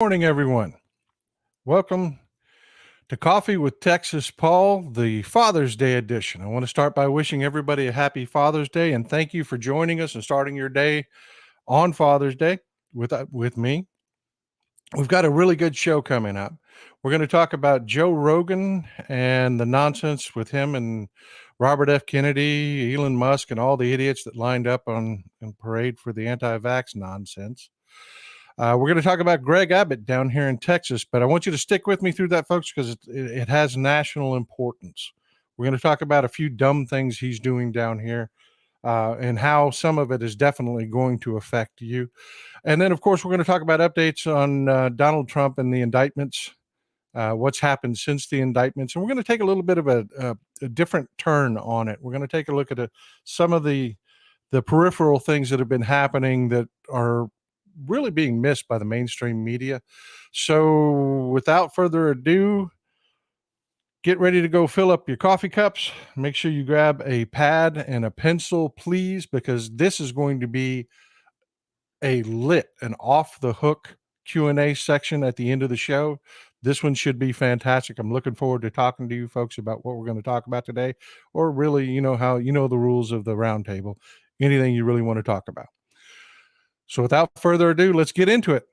Morning, everyone. Welcome to Coffee with Texas Paul, the Father's Day edition. I want to start by wishing everybody a happy Father's Day and thank you for joining us and starting your day on Father's Day with me. We've got a really good show coming up. We're going to talk about Joe Rogan and the nonsense with him and Robert F. Kennedy, Elon Musk, and all the idiots that lined up on parade for the anti-vax nonsense. We're going to talk about Greg Abbott down here in Texas, but I want you to stick with me through that, folks, because it has national importance. We're going to talk about a few dumb things he's doing down here and how some of it is definitely going to affect you. And then, of course, we're going to talk about updates on Donald Trump and the indictments, what's happened since the indictments. And we're going to take a little bit of a different turn on it. We're going to take a look at some of the peripheral things that have been happening that are really being missed by the mainstream media. So without further ado, get ready to go fill up your coffee cups. Make sure you grab a pad and a pencil, please, because this is going to be an off the hook Q&A section at the end of the show. This one should be fantastic. I'm looking forward to talking to you folks about what we're going to talk about today, or really, the rules of the roundtable, anything you really want to talk about. So without further ado, let's get into it.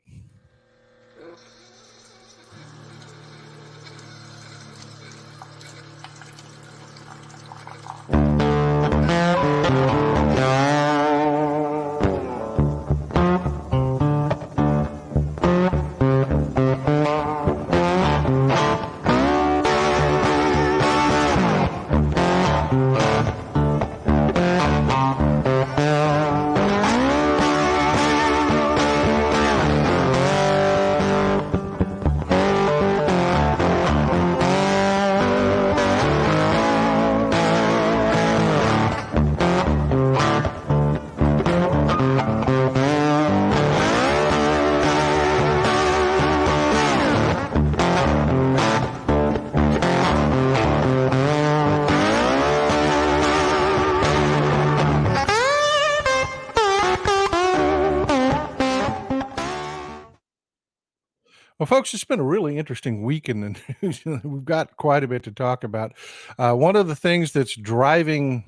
Well, folks, it's been a really interesting week in the news. We've got quite a bit to talk about. One of the things that's driving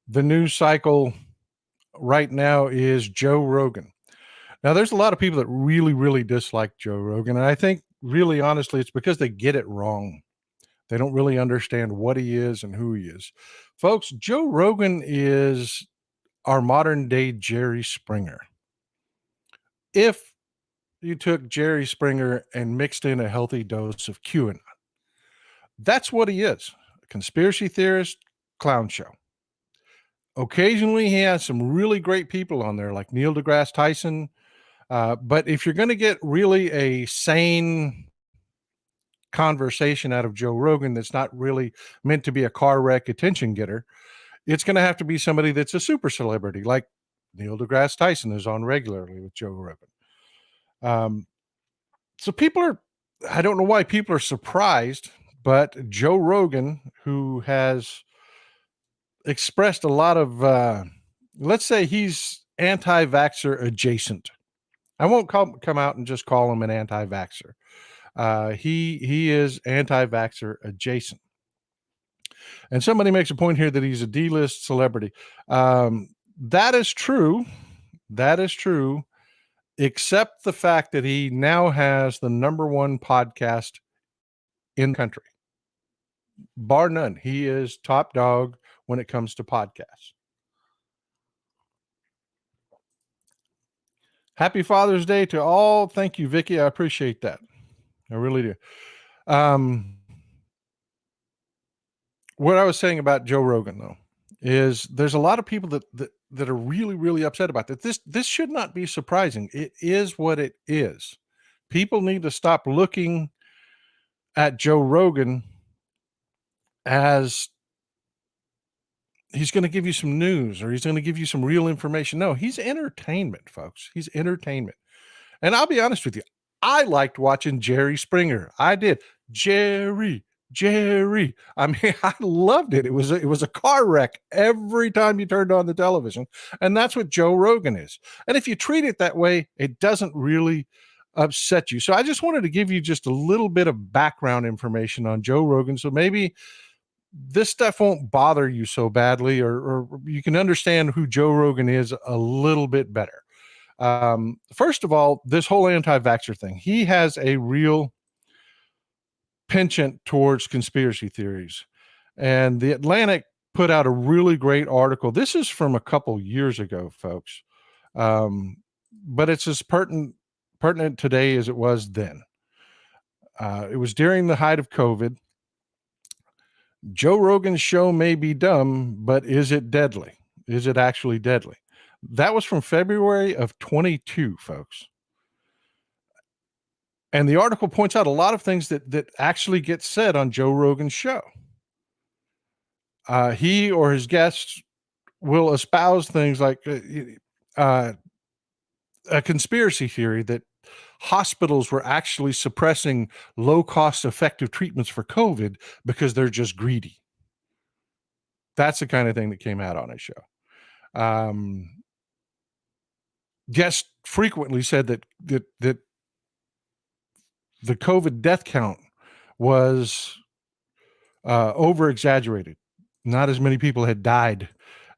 the news cycle right now is Joe Rogan. Now, there's a lot of people that really, really dislike Joe Rogan. And I think, really honestly, it's because they get it wrong. They don't really understand what he is and who he is. Folks, Joe Rogan is our modern day Jerry Springer. If you took Jerry Springer and mixed in a healthy dose of QAnon. That's what he is, a conspiracy theorist, clown show. Occasionally, he has some really great people on there, like Neil deGrasse Tyson. But if you're going to get really a sane conversation out of Joe Rogan that's not really meant to be a car wreck attention getter, it's going to have to be somebody that's a super celebrity, like Neil deGrasse Tyson is on regularly with Joe Rogan. So I don't know why people are surprised, but Joe Rogan, who has expressed a lot of, let's say he's anti-vaxxer adjacent. I won't come out and just call him an anti-vaxxer. He is anti-vaxxer adjacent. And somebody makes a point here that he's a D-list celebrity. That is true. That is true. Except the fact that he now has the number one podcast in the country. Bar none. He is top dog when it comes to podcasts. Happy Father's Day to all. Thank you, Vicky. I appreciate that. I really do. What I was saying about Joe Rogan, though, is there's a lot of people that are really, really upset about that. This should not be surprising. It is what it is. People need to stop looking at Joe Rogan as he's going to give you some news or he's going to give you some real information. No, he's entertainment, folks. He's entertainment. And I'll be honest with you. I liked watching Jerry Springer. I did. Jerry. I mean, I loved it. It was a car wreck every time you turned on the television. And that's what Joe Rogan is. And if you treat it that way, it doesn't really upset you. So I just wanted to give you just a little bit of background information on Joe Rogan. So maybe this stuff won't bother you so badly, or you can understand who Joe Rogan is a little bit better. First of all, this whole anti-vaxxer thing, he has a real penchant towards conspiracy theories. And the Atlantic put out a really great article. This is from a couple years ago, folks. But it's as pertinent today as it was then. It was during the height of COVID. Joe Rogan's show may be dumb, but is it deadly? Is it actually deadly? That was from February of 22, folks. And the article points out a lot of things that actually get said on Joe Rogan's show. He or his guests will espouse things like a conspiracy theory that hospitals were actually suppressing low-cost effective treatments for COVID because they're just greedy. That's the kind of thing that came out on his show. Guests frequently said that the COVID death count was over exaggerated. Not as many people had died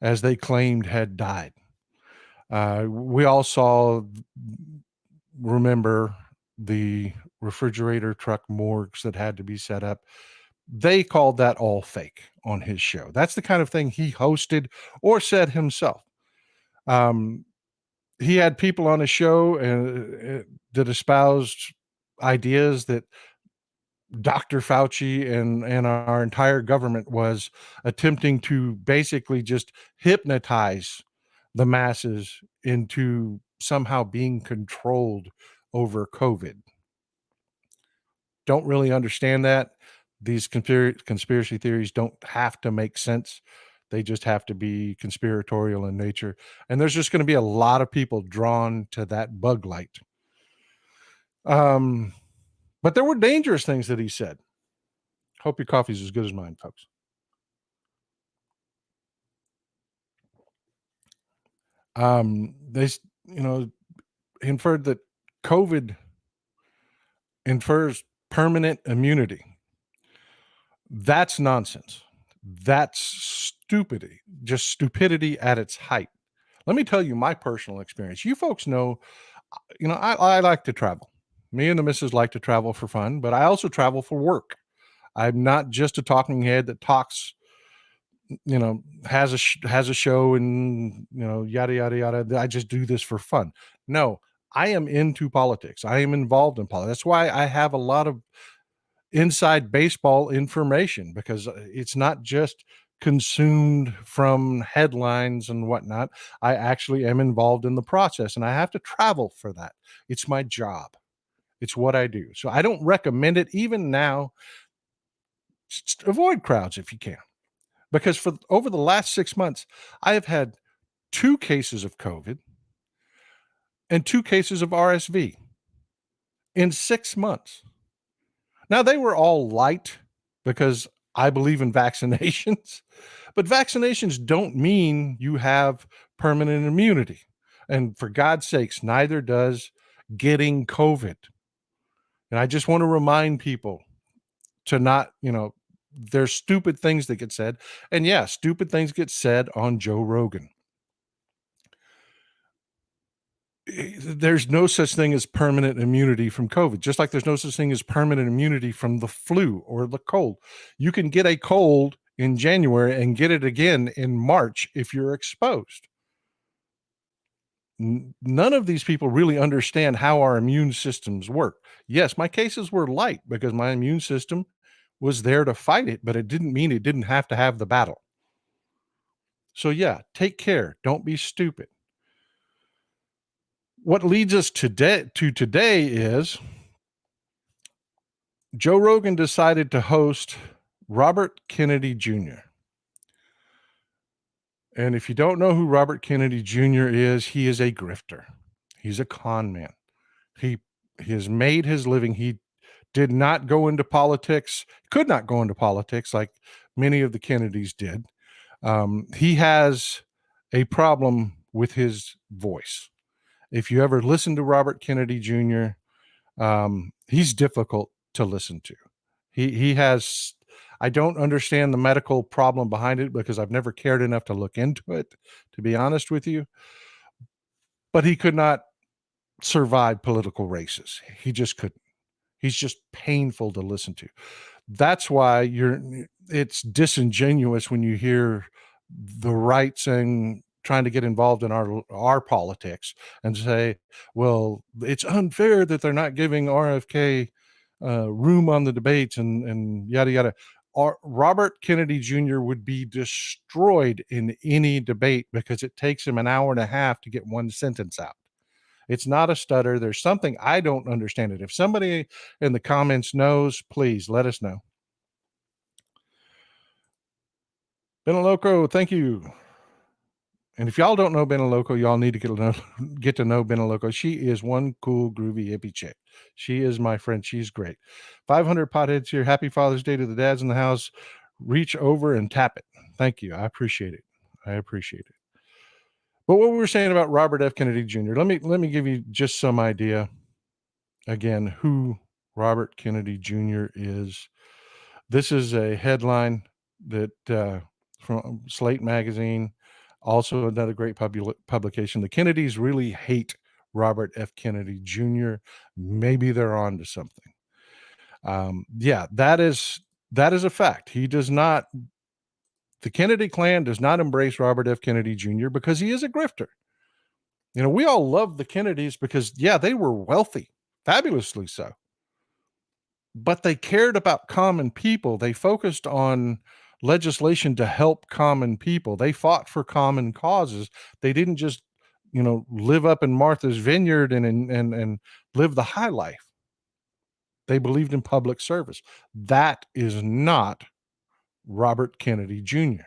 as they claimed had died. We all remember the refrigerator truck morgues that had to be set up. They called that all fake on his show. That's the kind of thing he hosted or said himself. He had people on his show that espoused ideas that Dr. Fauci and our entire government was attempting to basically just hypnotize the masses into somehow being controlled over COVID. Don't really understand that. These conspiracy theories don't have to make sense. They just have to be conspiratorial in nature. And there's just going to be a lot of people drawn to that bug light. But there were dangerous things that he said. Hope your coffee's as good as mine, folks. They, inferred that COVID infers permanent immunity. That's nonsense. That's stupidity, just stupidity at its height. Let me tell you my personal experience. You folks know, I like to travel. Me and the missus like to travel for fun, but I also travel for work. I'm not just a talking head that talks, has a show and, yada, yada, yada. I just do this for fun. No, I am into politics. I am involved in politics. That's why I have a lot of inside baseball information, because it's not just consumed from headlines and whatnot. I actually am involved in the process, and I have to travel for that. It's my job. It's what I do. So I don't recommend it. Even now, just avoid crowds if you can, because for over the last 6 months, I have had 2 cases of COVID and 2 cases of RSV in 6 months. Now, they were all light because I believe in vaccinations, but vaccinations don't mean you have permanent immunity. And for God's sakes, neither does getting COVID. And I just want to remind people to not, there's stupid things that get said. And yeah, stupid things get said on Joe Rogan. There's no such thing as permanent immunity from COVID, just like there's no such thing as permanent immunity from the flu or the cold. You can get a cold in January and get it again in March if you're exposed. None of these people really understand how our immune systems work. Yes, my cases were light because my immune system was there to fight it, but it didn't mean it didn't have to have the battle. So yeah, take care. Don't be stupid. What leads us to today is Joe Rogan decided to host Robert Kennedy Jr. And if you don't know who Robert Kennedy Jr. is, he is a grifter. He's a con man. He has made his living. He did not go into politics, could not go into politics like many of the Kennedys did. He has a problem with his voice. If you ever listen to Robert Kennedy Jr., He's difficult to listen to. He has I don't understand the medical problem behind it because I've never cared enough to look into it, to be honest with you. But he could not survive political races. He just couldn't. He's just painful to listen to. That's why it's disingenuous when you hear the right saying, trying to get involved in our politics and say, well, it's unfair that they're not giving RFK room on the debates and yada yada. Robert Kennedy Jr. would be destroyed in any debate because it takes him an hour and a half to get one sentence out. It's not a stutter. There's something I don't understand it. If somebody in the comments knows, please let us know. Benaloco, thank you. And if y'all don't know Benaloco, y'all need to get to know Benaloco. She is one cool, groovy hippie chick. She is my friend. She's great. 500 potheads here. Happy Father's Day to the dads in the house. Reach over and tap it. Thank you. I appreciate it. I appreciate it. But what we were saying about Robert F. Kennedy Jr., let me give you just some idea, again, who Robert Kennedy Jr. is. This is a headline that from Slate magazine, also another great publication. The Kennedys really hate Robert F. Kennedy Jr. Maybe they're on to something. Yeah, that is a fact. He does not. The Kennedy clan does not embrace Robert F. Kennedy Jr. because he is a grifter. You know, we all love the Kennedys because, yeah, they were wealthy, fabulously so. But they cared about common people. They focused on legislation to help common people. They fought for common causes. They didn't just, live up in Martha's Vineyard and live the high life. They believed in public service. That is not Robert Kennedy Jr.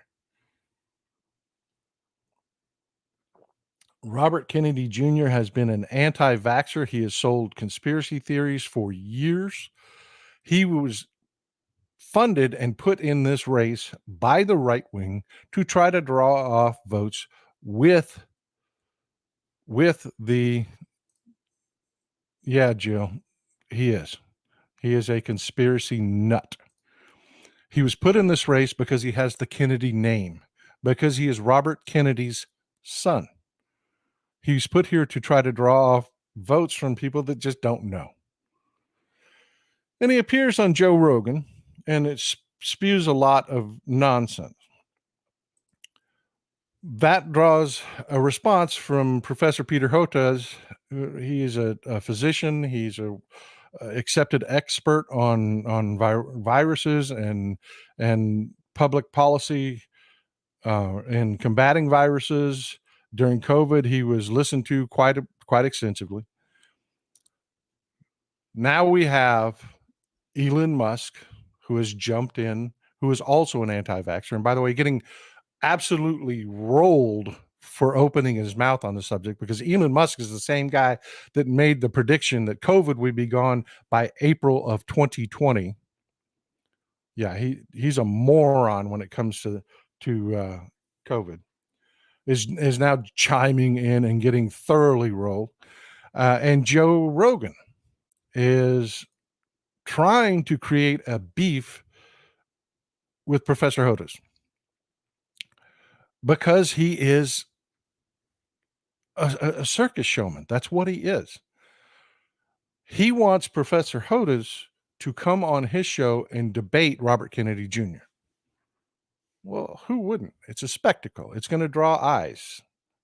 Robert Kennedy Jr. has been an anti-vaxxer. He has sold conspiracy theories for years. He was funded and put in this race by the right wing to try to draw off votes with the, yeah, Jill, he is a conspiracy nut. He was put in this race because he has the Kennedy name, because he is Robert Kennedy's son. He's put here to try to draw off votes from people that just don't know. And he appears on Joe Rogan, and it spews a lot of nonsense. That draws a response from Professor Peter Hotez. He is a physician. He's a accepted expert on viruses and public policy and combating viruses. During COVID, he was listened to quite extensively. Now we have Elon Musk, who has jumped in, who is also an anti-vaxxer, and by the way, getting absolutely rolled for opening his mouth on the subject, because Elon Musk is the same guy that made the prediction that COVID would be gone by April of 2020. Yeah, he's a moron when it comes to COVID. Is now chiming in and getting thoroughly rolled. And Joe Rogan is trying to create a beef with Professor Hotez because he is a circus showman. That's what he is. He wants Professor Hotez to come on his show and debate Robert Kennedy Jr. Well, who wouldn't? It's a spectacle. It's going to draw eyes.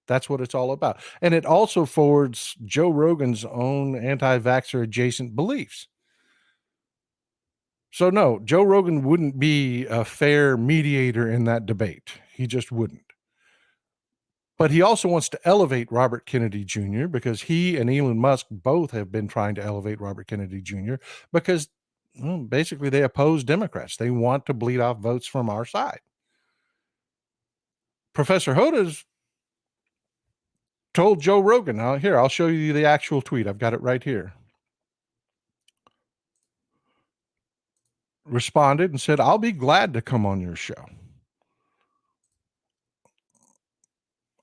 That's what it's all about. And it also forwards Joe Rogan's own anti-vaxxer adjacent beliefs. So no, Joe Rogan wouldn't be a fair mediator in that debate. He just wouldn't. But he also wants to elevate Robert Kennedy Jr. because he and Elon Musk both have been trying to elevate Robert Kennedy Jr. because basically they oppose Democrats. They want to bleed off votes from our side. Professor Hotez told Joe Rogan, now here, I'll show you the actual tweet. I've got it right here. Responded and said, I'll be glad to come on your show.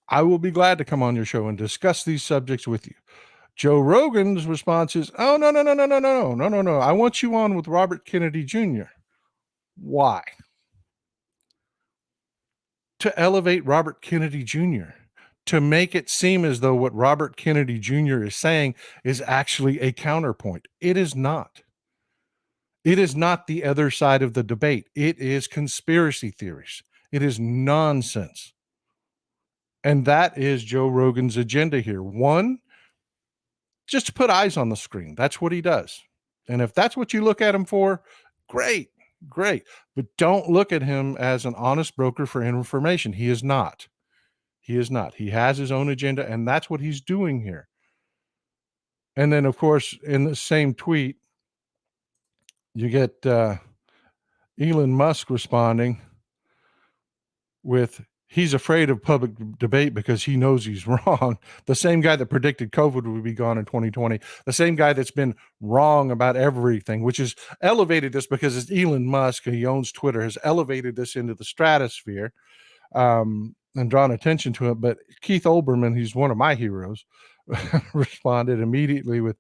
I will be glad to come on your show and discuss these subjects with you. Joe Rogan's response is, oh, no, no, no, no, no, no, no, no, no. I want you on with Robert Kennedy Jr. Why? To elevate Robert Kennedy Jr., to make it seem as though what Robert Kennedy Jr. is saying is actually a counterpoint. It is not. It is not the other side of the debate. It is conspiracy theories. It is nonsense. And that is Joe Rogan's agenda here. One, just to put eyes on the screen. That's what he does. And if that's what you look at him for, great, great. But don't look at him as an honest broker for information. He is not. He is not. He has his own agenda, and that's what he's doing here. And then, of course, in the same tweet, you get Elon Musk responding with, he's afraid of public debate because he knows he's wrong. The same guy that predicted COVID would be gone in 2020, the same guy that's been wrong about everything, which has elevated this because it's Elon Musk, he owns Twitter, has elevated this into the stratosphere and drawn attention to it. But Keith Olbermann, he's one of my heroes, responded immediately with,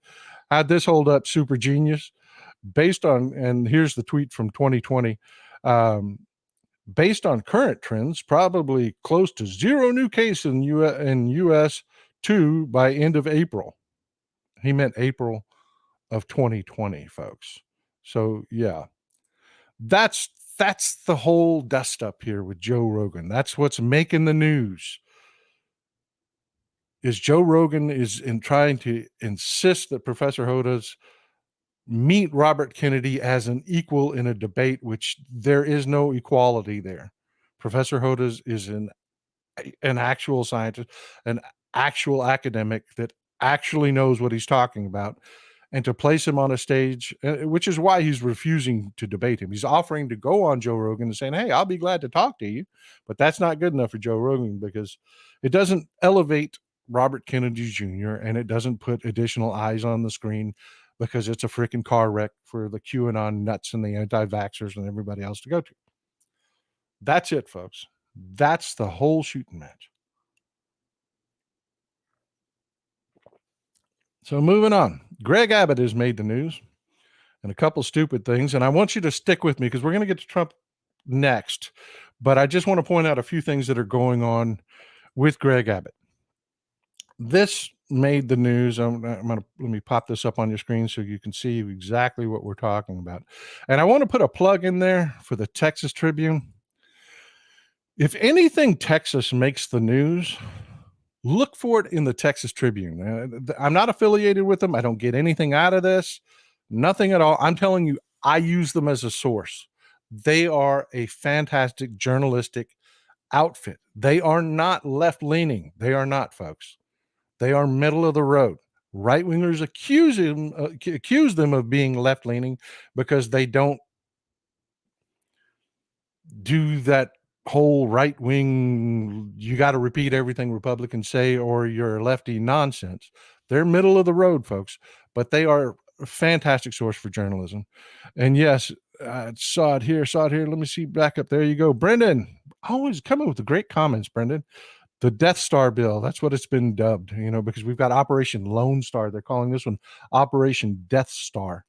how'd this hold up, super genius? Based on, and here's the tweet from 2020, based on current trends, probably close to zero new cases in US 2 by end of April. He meant April of 2020, folks. So yeah, that's the whole dust up here with Joe Rogan. That's what's making the news. Is Joe Rogan is in trying to insist that Professor Hoda's meet Robert Kennedy as an equal in a debate, which there is no equality there. Professor Hoda is an actual scientist, an actual academic that actually knows what he's talking about. And to place him on a stage, which is why he's refusing to debate him. He's offering to go on Joe Rogan and saying, hey, I'll be glad to talk to you. But that's not good enough for Joe Rogan because it doesn't elevate Robert Kennedy Jr. and it doesn't put additional eyes on the screen because it's a freaking car wreck for the QAnon nuts and the anti-vaxxers and everybody else to go to. That's it, folks. That's the whole shooting match. So moving on, Greg Abbott has made the news and a couple stupid things. And I want you to stick with me because we're going to get to Trump next. But I just want to point out a few things that are going on with Greg Abbott. This made the news. Let me pop this up on your screen so you can see exactly what we're talking about. And I want to put a plug in there for the Texas Tribune. If anything Texas makes the news, look for it in the Texas Tribune. I'm not affiliated with them. I don't get anything out of this. Nothing at all. I'm telling you, I use them as a source. They are a fantastic journalistic outfit. They are not left-leaning. They are not, folks. They are middle of the road. Right-wingers accuse them of being left-leaning because they don't do that whole right-wing, you got to repeat everything Republicans say or you're a lefty nonsense. They're middle of the road, folks, but they are a fantastic source for journalism. And yes, I saw it here. Let me see back up. There you go. Brendan, always coming with the great comments, Brendan. The Death Star bill, that's what it's been dubbed, because we've got Operation Lone Star. They're calling this one Operation Death Star.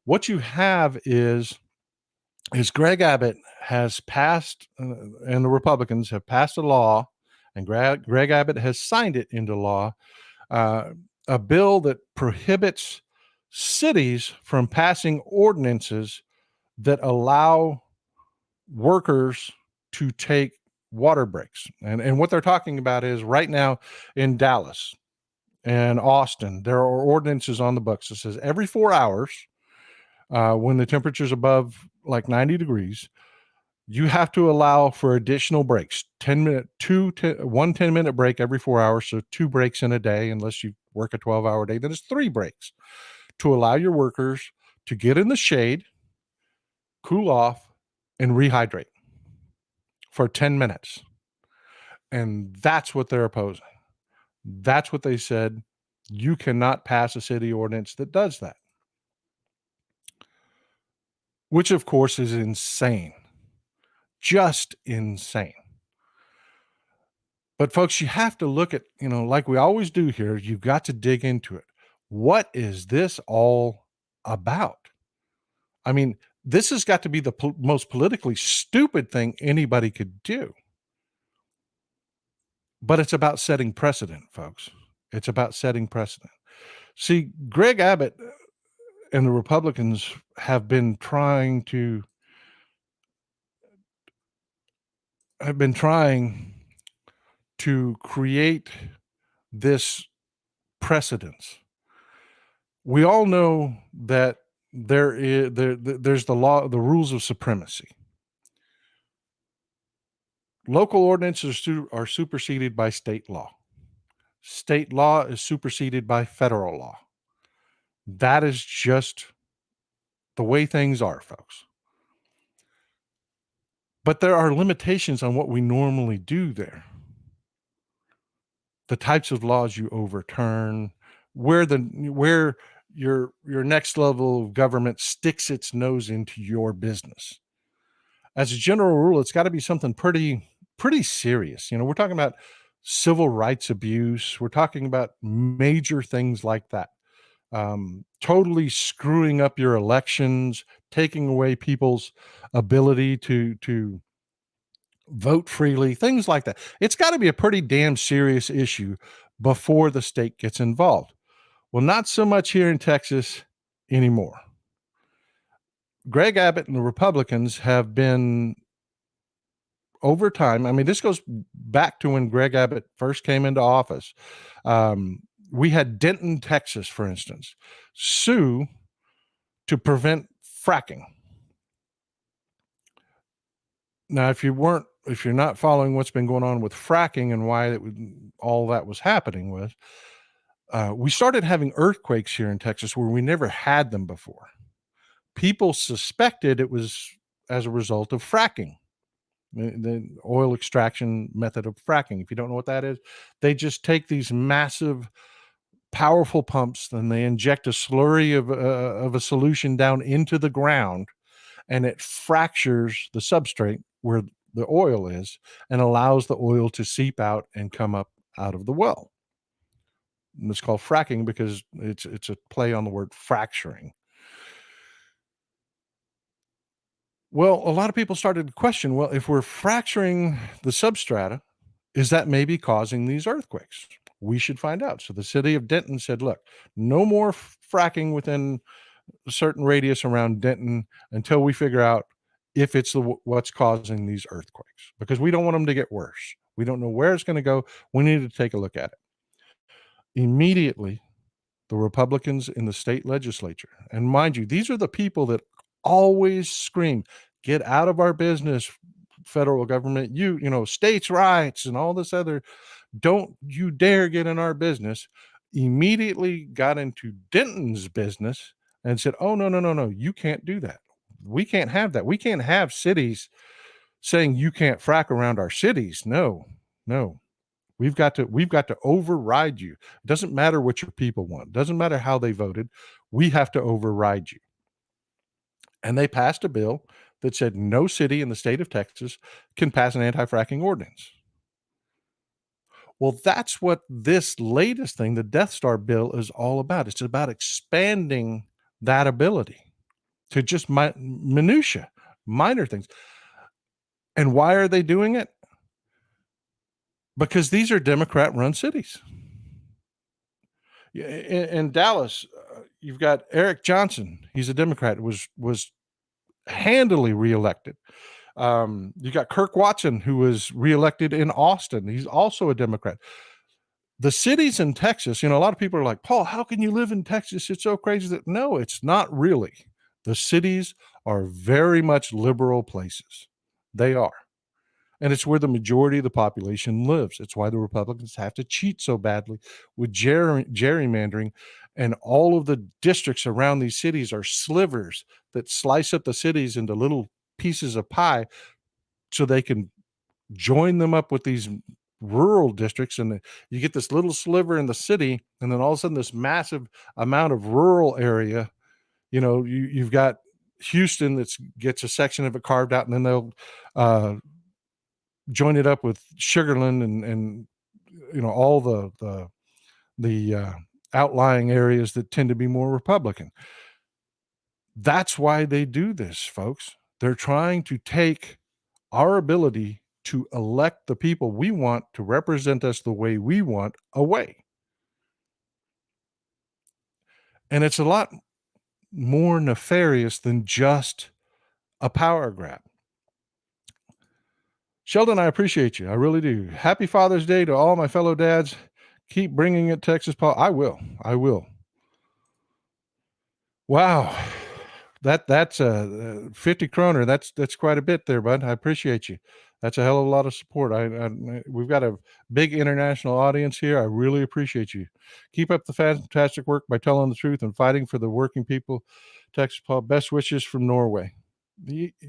What you have is Greg Abbott has passed, and the Republicans have passed a law, and Greg Abbott has signed it into law, a bill that prohibits cities from passing ordinances that allow workers to take water breaks. And what they're talking about is right now in Dallas and Austin, there are ordinances on the books that says every 4 hours, when the temperature's above like 90 degrees, you have to allow for additional breaks, 10-minute, one 10-minute break every 4 hours. So 2 breaks in a day, unless you work a 12-hour day, then it's 3 breaks to allow your workers to get in the shade, cool off, and rehydrate for 10 minutes. And that's what they're opposing. That's what they said. You cannot pass a city ordinance that does that, which of course is insane. Just insane. But folks, you have to look at, like we always do here, you've got to dig into it. What is this all about? I mean, this has got to be the most politically stupid thing anybody could do. But it's about setting precedent, folks. It's about setting precedent. See, Greg Abbott and the Republicans have been trying to create this precedence. We all know that there's the law, the rules of supremacy. Local ordinances are superseded by state law. State law is superseded by federal law. That is just the way things are, folks. But there are limitations on what we normally do there. The types of laws you overturn, where your next level of government sticks its nose into your business. As a general rule, it's got to be something pretty serious. We're talking about civil rights abuse. We're talking about major things like that. Totally screwing up your elections, taking away people's ability to vote freely, things like that. It's got to be a pretty damn serious issue before the state gets involved. Well, not so much here in Texas anymore. Greg Abbott and the Republicans have been, over time, I mean, this goes back to when Greg Abbott first came into office. We had Denton, Texas, for instance, sue to prevent fracking. Now, if you're not following what's been going on with fracking and why all that was happening with, we started having earthquakes here in Texas where we never had them before. People suspected it was as a result of fracking, the oil extraction method of fracking. If you don't know what that is, they just take these massive, powerful pumps, and they inject a slurry of a solution down into the ground, and it fractures the substrate where the oil is and allows the oil to seep out and come up out of the well. And it's called fracking because it's a play on the word fracturing. Well, a lot of people started to question, well, if we're fracturing the substrata, is that maybe causing these earthquakes? We should find out. So the city of Denton said, look, no more fracking within a certain radius around Denton until we figure out if it's what's causing these earthquakes, because we don't want them to get worse. We don't know where it's going to go. We need to take a look at it. Immediately, the Republicans in the state legislature, and mind you, these are the people that always scream, get out of our business, federal government, states' rights and all this other, don't you dare get in our business, immediately got into Denton's business and said, oh, no, you can't do that. We can't have that. We can't have cities saying you can't frack around our cities. No. We've got to override you. It doesn't matter what your people want. It doesn't matter how they voted. We have to override you. And they passed a bill that said no city in the state of Texas can pass an anti-fracking ordinance. Well, that's what this latest thing, the Death Star bill, is all about. It's about expanding that ability to just minutia, minor things. And why are they doing it? Because these are Democrat-run cities. In Dallas, you've got Eric Johnson. He's a Democrat. Was handily reelected. You got Kirk Watson, who was reelected in Austin. He's also a Democrat. The cities in Texas, a lot of people are like, Paul, how can you live in Texas? It's so crazy. No, it's not really. The cities are very much liberal places. They are. And it's where the majority of the population lives. It's why the Republicans have to cheat so badly with gerrymandering. And all of the districts around these cities are slivers that slice up the cities into little pieces of pie so they can join them up with these rural districts. And you get this little sliver in the city, and then all of a sudden this massive amount of rural area, you've got Houston that gets a section of it carved out, and then they'll join it up with Sugarland and all the outlying areas that tend to be more Republican. That's why they do this, folks. They're trying to take our ability to elect the people we want to represent us the way we want away. And it's a lot more nefarious than just a power grab. Sheldon, I appreciate you. I really do. Happy Father's Day to all my fellow dads. Keep bringing it, Texas Paul. I will. Wow. That's 50 kroner. That's quite a bit there, bud. I appreciate you. That's a hell of a lot of support. We've got a big international audience here. I really appreciate you. Keep up the fantastic work by telling the truth and fighting for the working people. Texas Paul, best wishes from Norway.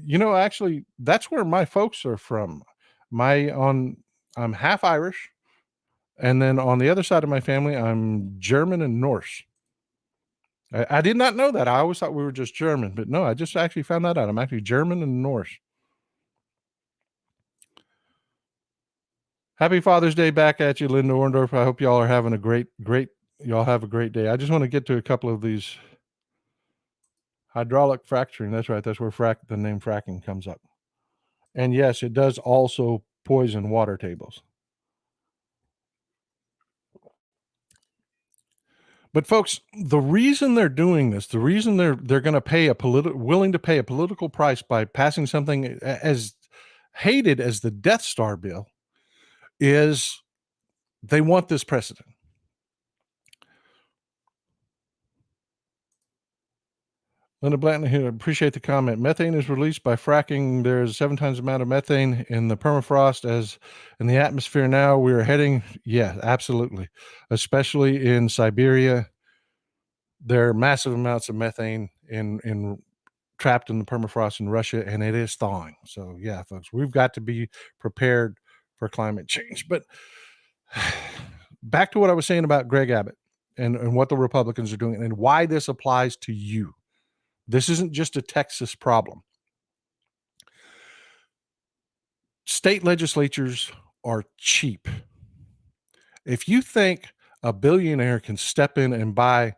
Actually, that's where my folks are from. I'm half Irish, and then on the other side of my family, I'm German and Norse. I did not know that. I always thought we were just German, but no, I just actually found that out. I'm actually German and Norse. Happy Father's Day back at you, Linda Orndorff. I hope y'all are having a great, y'all have a great day. I just want to get to a couple of these hydraulic fracturing. That's right. That's where the name fracking comes up. And yes, it does also poison water tables. But folks, the reason they're doing this, the reason they're going to pay willing to pay a political price by passing something as hated as the Death Star bill is they want this precedent. Linda Blanton here, appreciate the comment. Methane is released by fracking. There's 7 times the amount of methane in the permafrost as in the atmosphere now. We are heading, yeah, absolutely. Especially in Siberia, there are massive amounts of methane in trapped in the permafrost in Russia, and it is thawing. So yeah, folks, we've got to be prepared for climate change. But back to what I was saying about Greg Abbott and what the Republicans are doing and why this applies to you. This isn't just a Texas problem. State legislatures are cheap. If you think a billionaire can step in and buy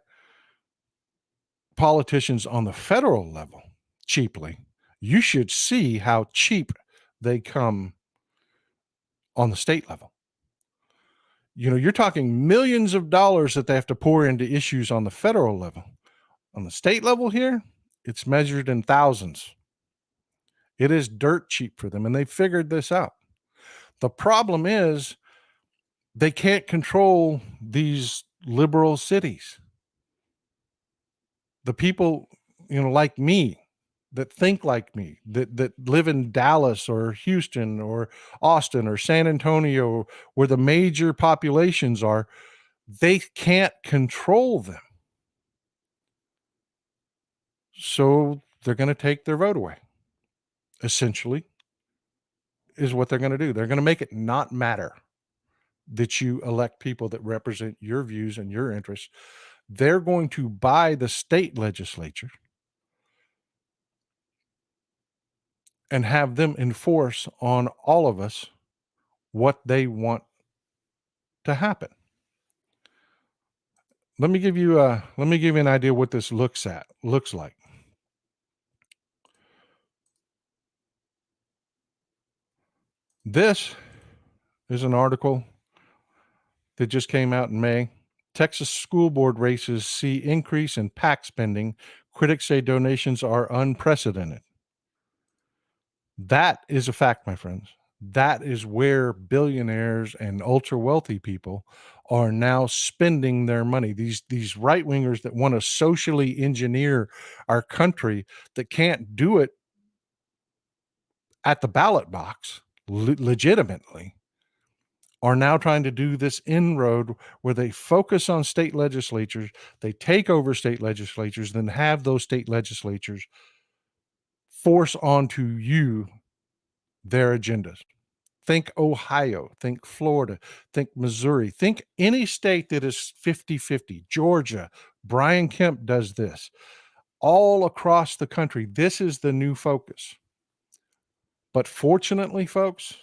politicians on the federal level cheaply, you should see how cheap they come on the state level. You're talking millions of dollars that they have to pour into issues on the federal level. On the state level here, it's measured in thousands. It is dirt cheap for them, and they figured this out. The problem is they can't control these liberal cities. The people, like me, that think like me, that live in Dallas or Houston or Austin or San Antonio, where the major populations are, they can't control them. So they're going to take their vote away, essentially, is what they're going to do. They're going to make it not matter that you elect people that represent your views and your interests. They're going to buy the state legislature and have them enforce on all of us what they want to happen. Let me give you an idea what this looks like. This is an article that just came out in May. Texas school board races see increase in PAC spending. Critics say donations are unprecedented. That is a fact, my friends. That is where billionaires and ultra wealthy people are now spending their money. These right wingers that want to socially engineer our country, that can't do it at the ballot box legitimately, are now trying to do this inroad where they focus on state legislatures, they take over state legislatures, then have those state legislatures force onto you their agendas. Think Ohio, think Florida, think Missouri, think any state that is 50-50, Georgia. Brian Kemp does this. All across the country, this is the new focus. But fortunately, folks,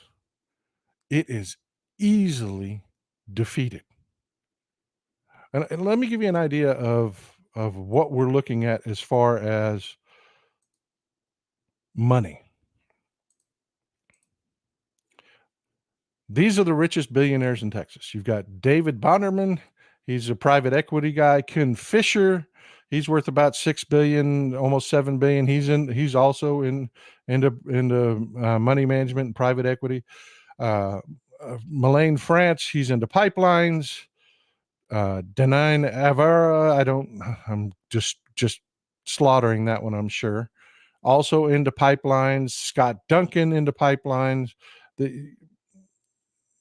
it is easily defeated. And let me give you an idea of what we're looking at as far as money. These are the richest billionaires in Texas. You've got David Bonderman, he's a private equity guy. Ken Fisher, he's worth about 6 billion, almost 7 billion. He's also into money management and private equity. Uh, Mullane France, he's into pipelines. Denine Avara, I'm just slaughtering that one, I'm sure. Also into pipelines. Scott Duncan into pipelines. The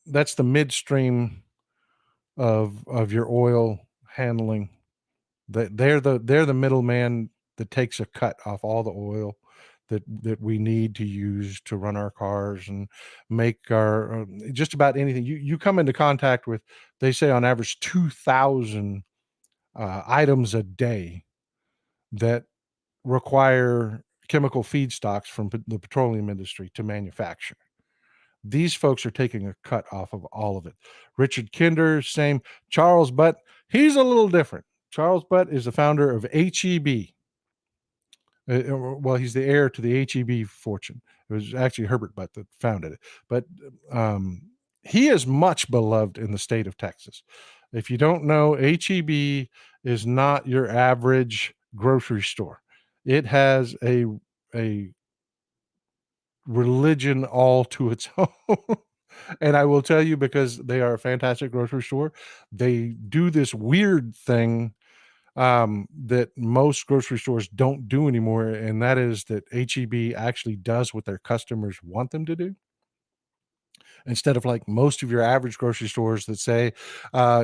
That's the midstream of your oil handling. They're the middleman that takes a cut off all the oil that we need to use to run our cars and make our just about anything you come into contact with. They say on average 2,000 items a day that require chemical feedstocks from the petroleum industry to manufacture. These folks are taking a cut off of all of it. Richard Kinder, same. Charles Butt, he's a little different. Charles Butt is the founder of HEB. Well, he's the heir to the HEB fortune. It was actually Herbert Butt that founded it. But he is much beloved in the state of Texas. If you don't know, HEB is not your average grocery store. It has a religion all to its own. And I will tell you, because they are a fantastic grocery store, they do this weird thing that most grocery stores don't do anymore, and that is that HEB actually does what their customers want them to do. Instead of like most of your average grocery stores that say,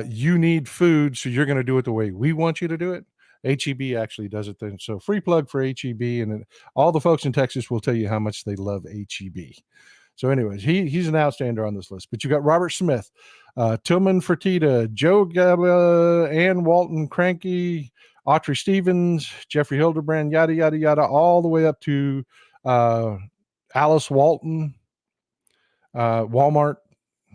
you need food, so you're going to do it the way we want you to do it. HEB actually does it then. So free plug for HEB, and all the folks in Texas will tell you how much they love HEB. So, anyways, he's an outstander on this list. But you got Robert Smith, Tillman Fertitta, Joe Gaba, Ann Walton Cranky, Autry Stevens, Jeffrey Hildebrand, yada yada yada, all the way up to Alice Walton, Walmart.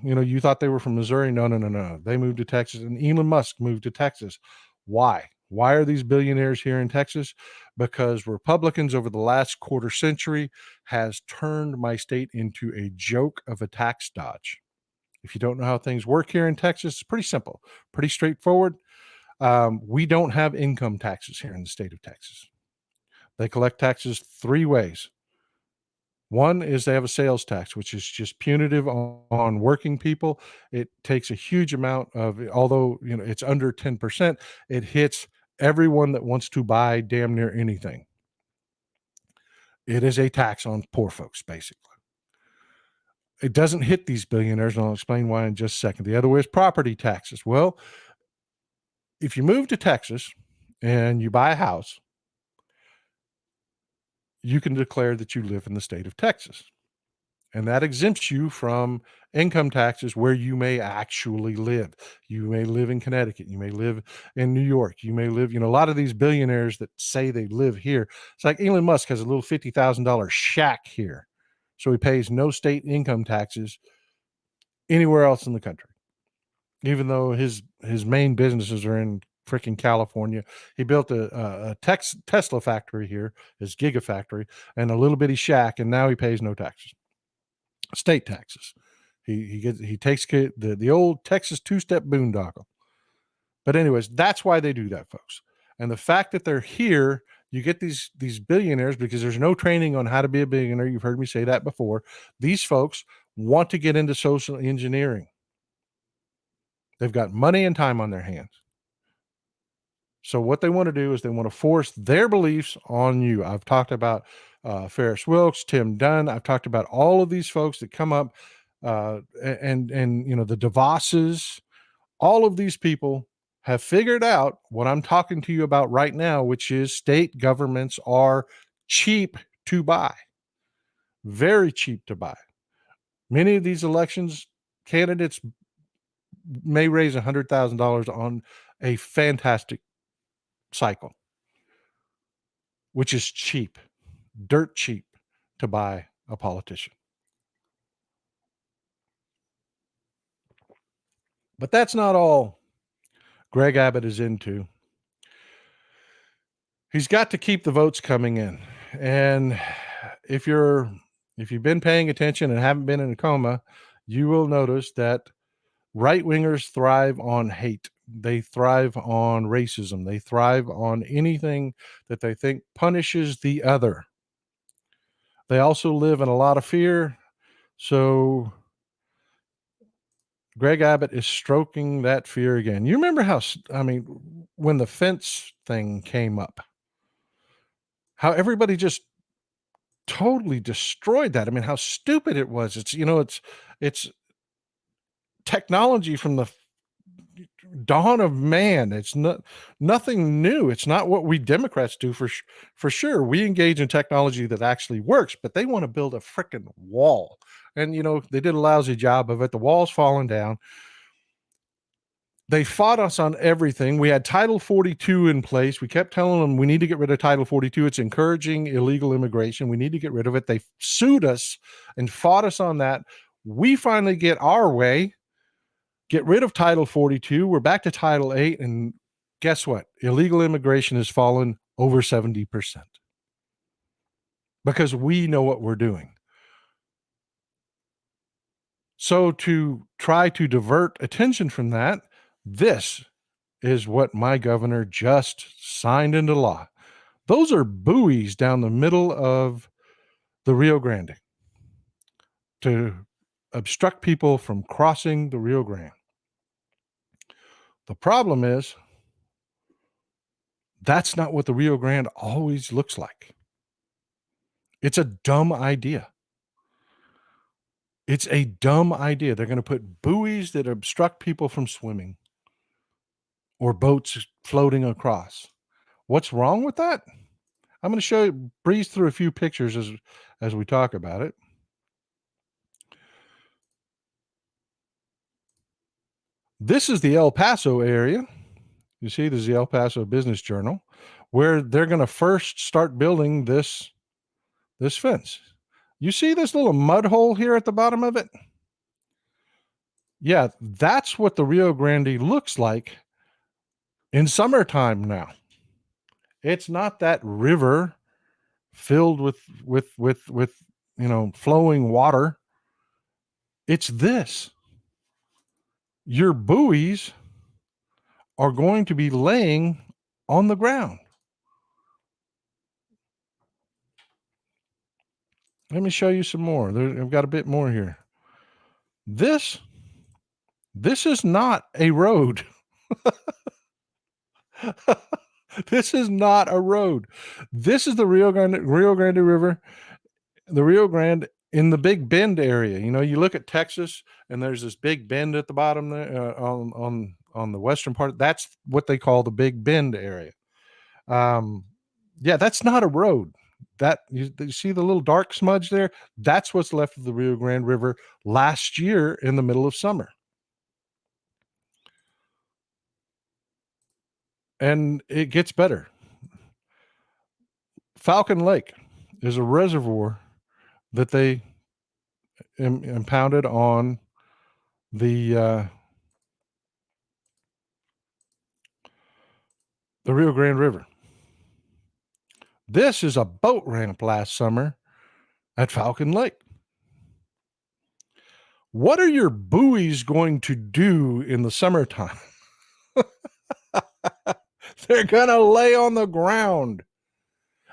You know, you thought they were from Missouri. No, no, no, no. They moved to Texas, and Elon Musk moved to Texas. Why? Why are these billionaires here in Texas? Because Republicans over the last quarter century has turned my state into a joke of a tax dodge. If you don't know how things work here in Texas, it's pretty simple, pretty straightforward. We don't have income taxes here in the state of Texas. They collect taxes three ways. One is they have a sales tax, which is just punitive on working people. It takes a huge amount of, although it's under 10%, it hits everyone that wants to buy damn near anything. It is a tax on poor folks, basically. It doesn't hit these billionaires, and I'll explain why in just a second. The other way is property taxes. Well, if you move to Texas and you buy a house, you can declare that you live in the state of Texas. And that exempts you from income taxes where you may actually live. You may live in Connecticut. You may live in New York. You may live, a lot of these billionaires that say they live here. It's like Elon Musk has a little $50,000 shack here. So he pays no state income taxes anywhere else in the country, even though his main businesses are in freaking California. He built a Tesla factory here, his Gigafactory, and a little bitty shack, and now he pays no taxes. State taxes. He takes the old Texas two-step boondoggle. But anyways, that's why they do that, folks. And the fact that they're here, you get these billionaires because there's no training on how to be a billionaire. You've heard me say that before. These folks want to get into social engineering. They've got money and time on their hands. So what they want to do is they want to force their beliefs on you. I've talked about Ferris Wilkes, Tim Dunn. I've talked about all of these folks that come up, and the DeVosses. All of these people have figured out what I'm talking to you about right now, which is state governments are cheap to buy, very cheap to buy. Many of these elections candidates may raise $100,000 on a fantastic cycle, which is cheap, dirt cheap to buy a politician. But that's not all Greg Abbott is into. He's got to keep the votes coming in. And if you've been paying attention and haven't been in a coma, you will notice that right wingers thrive on hate. They thrive on racism. They thrive on anything that they think punishes the other. They also live in a lot of fear. So Greg Abbott is stroking that fear again. You remember how, I mean, when the fence thing came up, how everybody just totally destroyed that. I mean, how stupid it was. It's technology from the dawn of man. It's not nothing new. It's not what we Democrats do for sure. We engage in technology that actually works, but they want to build a freaking wall. And they did a lousy job of it. The wall's falling down. They fought us on everything. We had Title 42 in place. We kept telling them we need to get rid of Title 42. It's encouraging illegal immigration. We need to get rid of it. They sued us and fought us on that. We finally get our way, get rid of Title 42. We're back to Title 8. And guess what? Illegal immigration has fallen over 70% because we know what we're doing. So to try to divert attention from that, this is what my governor just signed into law. Those are buoys down the middle of the Rio Grande to obstruct people from crossing the Rio Grande. The problem is that's not what the Rio Grande always looks like. It's a dumb idea. It's a dumb idea. They're going to put buoys that obstruct people from swimming or boats floating across. What's wrong with that? I'm going to breeze through a few pictures as we talk about it. This is the El Paso area. You see, this is the El Paso Business Journal, where they're going to first start building this fence. You see this little mud hole here at the bottom of it? Yeah, that's what the Rio Grande looks like in summertime now. It's not that river filled with flowing water. It's this. Your buoys are going to be laying on the ground. Let me show you some more. I've got a bit more here. This is not a road. This is not a road. This is the Rio Grande River, the Rio Grande in the Big Bend area. You look at Texas and there's this big bend at the bottom there on the western part. That's what they call the Big Bend area. Yeah, that's not a road. That you see the little dark smudge there? That's what's left of the Rio Grande River last year in the middle of summer. And it gets better. Falcon Lake is a reservoir that they impounded on the Rio Grande River. This is a boat ramp last summer at Falcon Lake. What are your buoys going to do in the summertime? They're going to lay on the ground.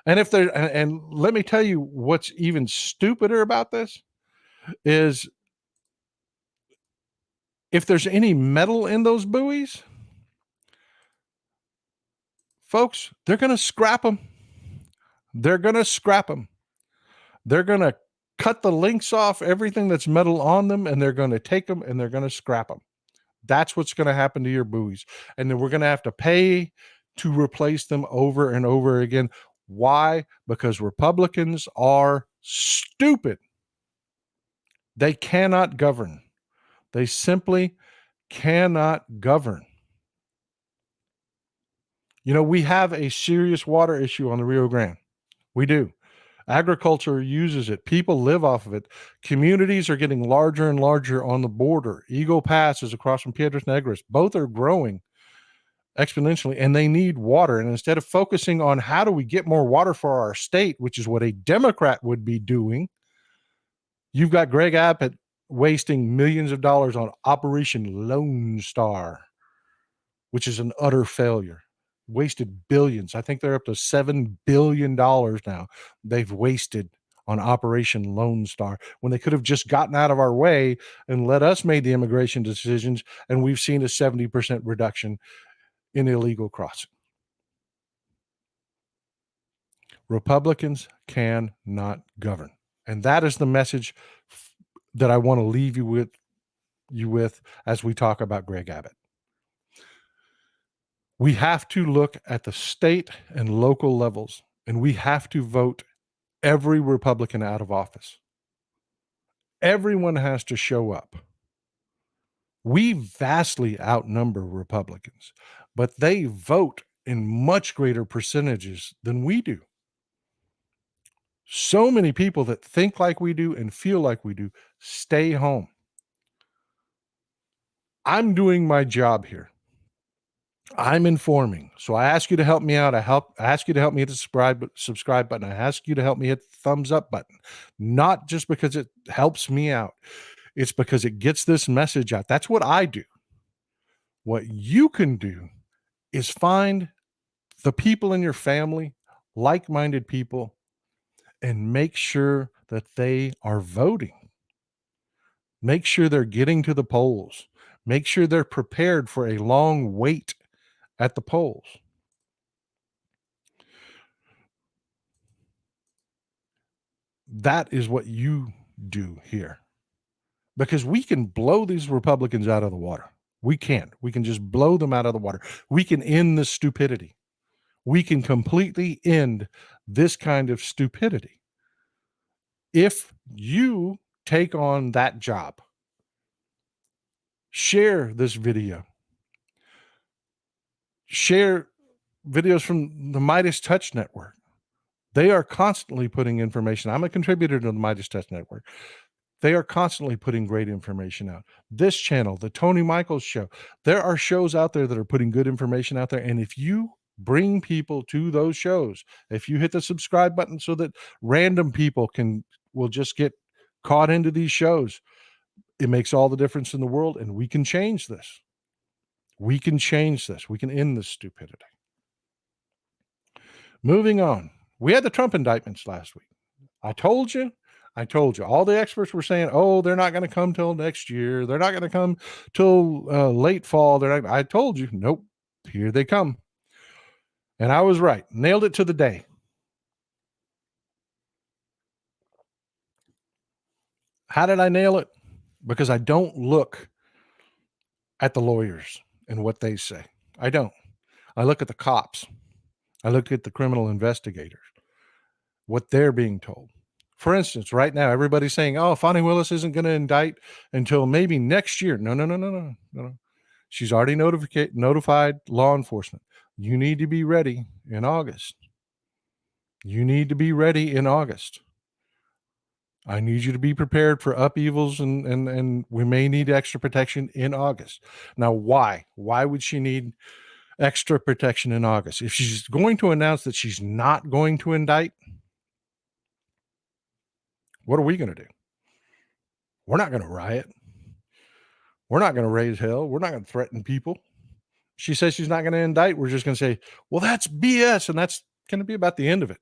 And and let me tell you what's even stupider about this is if there's any metal in those buoys, folks, they're going to scrap them. They're going to scrap them. They're going to cut the links off everything that's metal on them, and they're going to take them and they're going to scrap them. That's what's going to happen to your buoys. And then we're going to have to pay to replace them over and over again. Why? Because Republicans are stupid. They cannot govern. They simply cannot govern. We have a serious water issue on the Rio Grande. We do. Agriculture uses it. People live off of it. Communities are getting larger and larger on the border. Eagle Pass is across from Piedras Negras. Both are growing exponentially, and they need water. And instead of focusing on how do we get more water for our state, which is what a Democrat would be doing, you've got Greg Abbott wasting millions of dollars on Operation Lone Star, which is an utter failure. Wasted billions. I think they're up to $7 billion now they've wasted on Operation Lone Star when they could have just gotten out of our way and let us make the immigration decisions, and we've seen a 70% reduction in illegal crossing. Republicans cannot govern. And that is the message that I want to leave you with as we talk about Greg Abbott. We have to look at the state and local levels, and we have to vote every Republican out of office. Everyone has to show up. We vastly outnumber Republicans, but they vote in much greater percentages than we do. So many people that think like we do and feel like we do stay home. I'm doing my job here. I'm informing. So I ask you to help me out. I ask you to help me hit the subscribe button. I ask you to help me hit the thumbs up button. Not just because it helps me out. It's because it gets this message out. That's what I do. What you can do is find the people in your family, like-minded people, and make sure that they are voting. Make sure they're getting to the polls. Make sure they're prepared for a long wait at the polls. That is what you do here. Because we can blow these Republicans out of the water. We can. We can just blow them out of the water. We can end the stupidity. We can completely end this kind of stupidity. If you take on that job, share this video. Share videos from the Midas Touch Network. They are constantly putting information. I'm a contributor to the Midas Touch Network. They are constantly putting great information out. This channel, the Tony Michaels Show, there are shows out there that are putting good information out there. And if you bring people to those shows, if you hit the subscribe button so that random people will just get caught into these shows, it makes all the difference in the world, and we can change this. We can change this. We can end this stupidity. Moving on. We had the Trump indictments last week. I told you. All the experts were saying, oh, they're not going to come till next year. They're not going to come till late fall. I told you, nope, here they come. And I was right. Nailed it to the day. How did I nail it? Because I don't look at the lawyers and what they say. I don't. I look at the cops. I look at the criminal investigators, what they're being told. For instance, right now, everybody's saying, oh, Fani Willis isn't going to indict until maybe next year. No. She's already notified law enforcement. You need to be ready in August. You need to be ready in August. I need you to be prepared for upheavals, and we may need extra protection in August. Now, why? Why would she need extra protection in August? If she's going to announce that she's not going to indict, what are we going to do? We're not going to riot. We're not going to raise hell. We're not going to threaten people. She says she's not going to indict. We're just going to say, well, that's BS. And that's going to be about the end of it.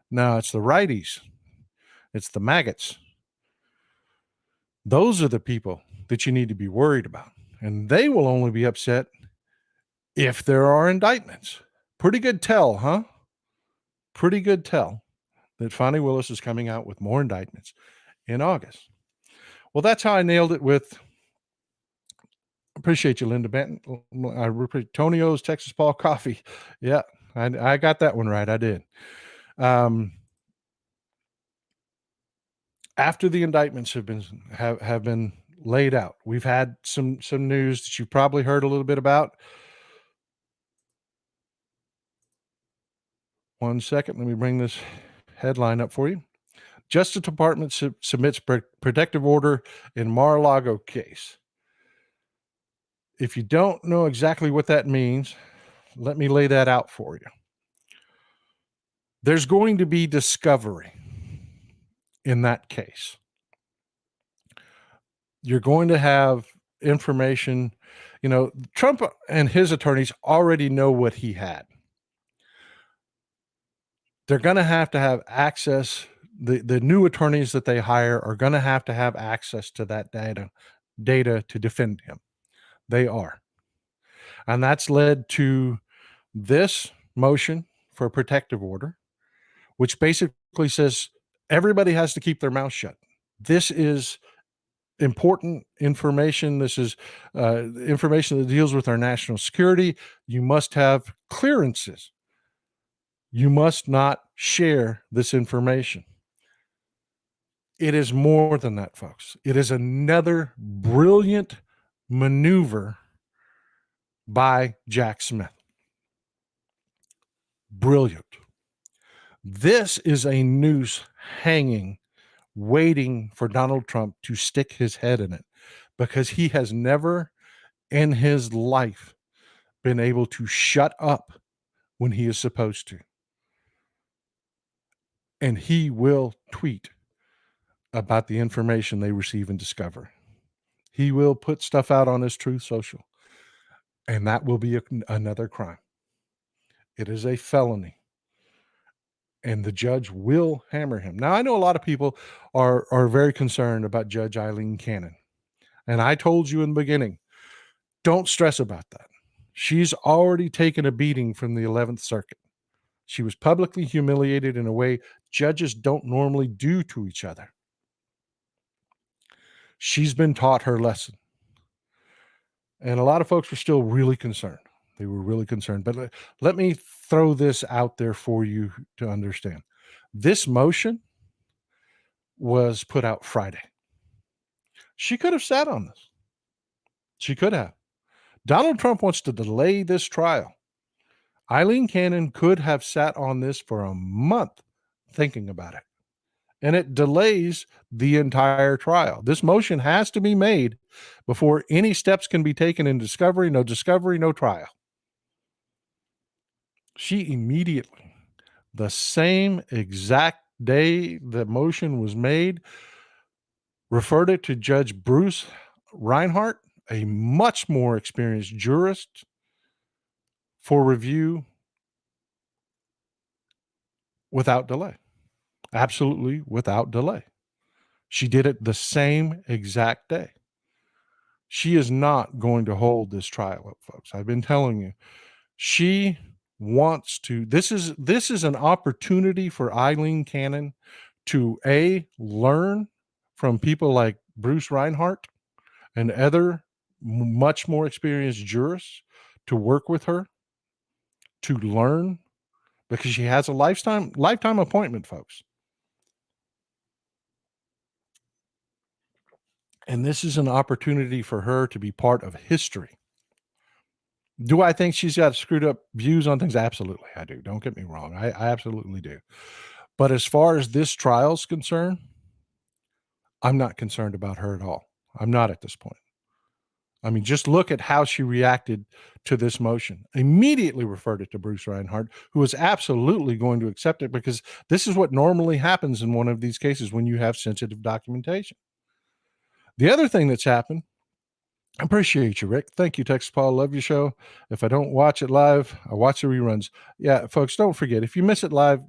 No, it's the righties. It's the maggots. Those are the people that you need to be worried about. And they will only be upset if there are indictments. Pretty good tell, huh? Pretty good tell that Fani Willis is coming out with more indictments in August. Well, that's how I nailed it with, appreciate you, Linda Benton. I appreciate Tonio's Texas Paul Coffee. Yeah, I got that one right. I did. After the indictments have been laid out, we've had some news that you've probably heard a little bit about. One second, let me bring this headline up for you. Justice Department submits protective order in Mar-a-Lago case. If you don't know exactly what that means, let me lay that out for you. There's going to be discovery in that case. You're going to have information. Trump and his attorneys already know what he had. They're going to have access. The new attorneys that they hire are going to have access to that data to defend him. They are. And that's led to this motion for a protective order, which basically says everybody has to keep their mouth shut. This is important information. This is information that deals with our national security. You must have clearances. You must not share this information. It is more than that, folks. It is another brilliant maneuver by Jack Smith. Brilliant. This is a noose hanging, waiting for Donald Trump to stick his head in it, because he has never in his life been able to shut up when he is supposed to. And he will tweet about the information they receive and discover. He will put stuff out on his Truth Social, and that will be another crime. It is a felony, and the judge will hammer him. Now, I know a lot of people are very concerned about Judge Eileen Cannon, and I told you in the beginning, don't stress about that. She's already taken a beating from the 11th Circuit. She was publicly humiliated in a way judges don't normally do to each other. She's been taught her lesson. And a lot of folks were still really concerned. They were really concerned. But let me throw this out there for you to understand. This motion was put out Friday. She could have sat on this. She could have. Donald Trump wants to delay this trial. Eileen Cannon could have sat on this for a month thinking about it. And it delays the entire trial. This motion has to be made before any steps can be taken in discovery. No discovery, no trial. She immediately, the same exact day the motion was made, referred it to Judge Bruce Reinhart, a much more experienced jurist, for review without delay. Absolutely without delay. She did it the same exact day. She is not going to hold this trial up, folks. I've been telling you. She wants to. This is an opportunity for Eileen Cannon to learn from people like Bruce Reinhart and other much more experienced jurists, to work with her, to learn, because she has a lifetime appointment, folks. And this is an opportunity for her to be part of history. Do I think she's got screwed up views on things? Absolutely, I do. Don't get me wrong. I absolutely do. But as far as this trial's concerned, I'm not concerned about her at all. I'm not at this point. I mean, just look at how she reacted to this motion. Immediately referred it to Bruce Reinhart, who was absolutely going to accept it, because this is what normally happens in one of these cases when you have sensitive documentation. The other thing that's happened, I appreciate you, Rick. Thank you, Texas Paul. Love your show. If I don't watch it live, I watch the reruns. Yeah, folks, don't forget, if you miss it live,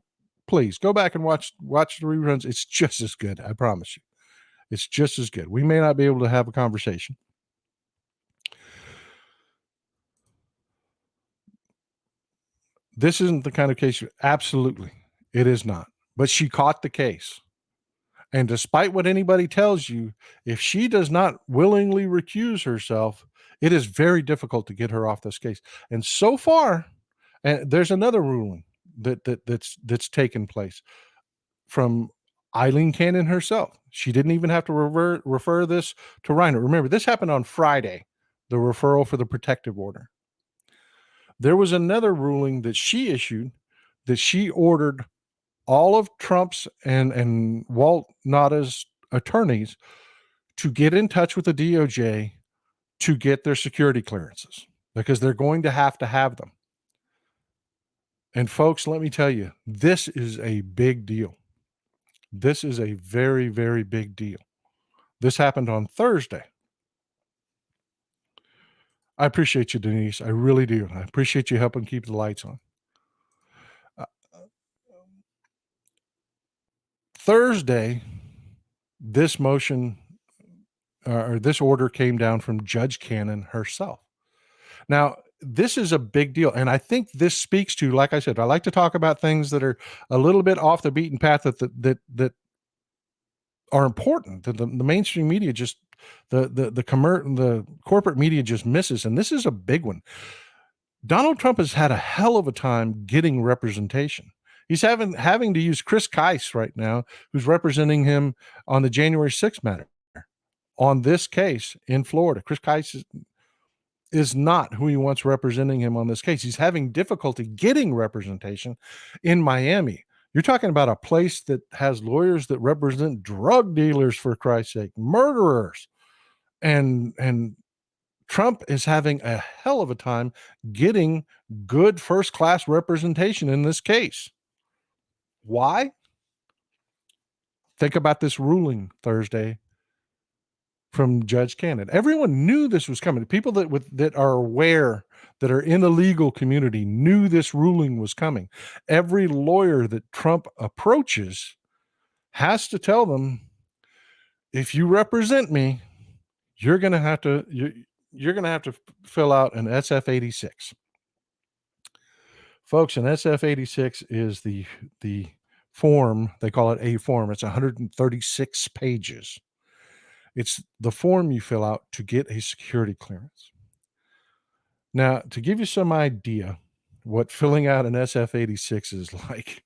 please go back and watch the reruns. It's just as good. I promise you. It's just as good. We may not be able to have a conversation. This isn't the kind of case. Absolutely. It is not. But she caught the case. And despite what anybody tells you, if she does not willingly recuse herself, it is very difficult to get her off this case. And so far, and there's another ruling that's taken place from Eileen Cannon herself. She didn't even have to refer this to Reinhart. Remember, this happened on Friday, the referral for the protective order. There was another ruling that she issued, that she ordered all of Trump's and Walt Nauda's attorneys to get in touch with the DOJ to get their security clearances because they're going to have them. And folks, let me tell you, this is a big deal. This is a very, very big deal. This happened on Thursday. I appreciate you, Denise. I really do. I appreciate you helping keep the lights on. Thursday, this motion or this order came down from Judge Cannon herself. Now, this is a big deal. And I think this speaks to, like I said, I like to talk about things that are a little bit off the beaten path that are important that the mainstream media just the corporate media just misses. And this is a big one. Donald Trump has had a hell of a time getting representation. He's having to use Chris Kise right now, who's representing him on the January 6th matter on this case in Florida. Chris Kise is not who he wants representing him on this case. He's having difficulty getting representation in Miami. You're talking about a place that has lawyers that represent drug dealers, for Christ's sake, murderers. And Trump is having a hell of a time getting good first-class representation in this case. Why? Think about this ruling Thursday from Judge Cannon. Everyone knew this was coming. People that are aware, that are in the legal community, knew this ruling was coming. Every lawyer that Trump approaches has to tell them, if you represent me, you're going to have to fill out an SF-86. Folks, an SF-86 is the form. They call it a form. It's 136 pages. It's the form you fill out to get a security clearance. Now, to give you some idea what filling out an SF-86 is like,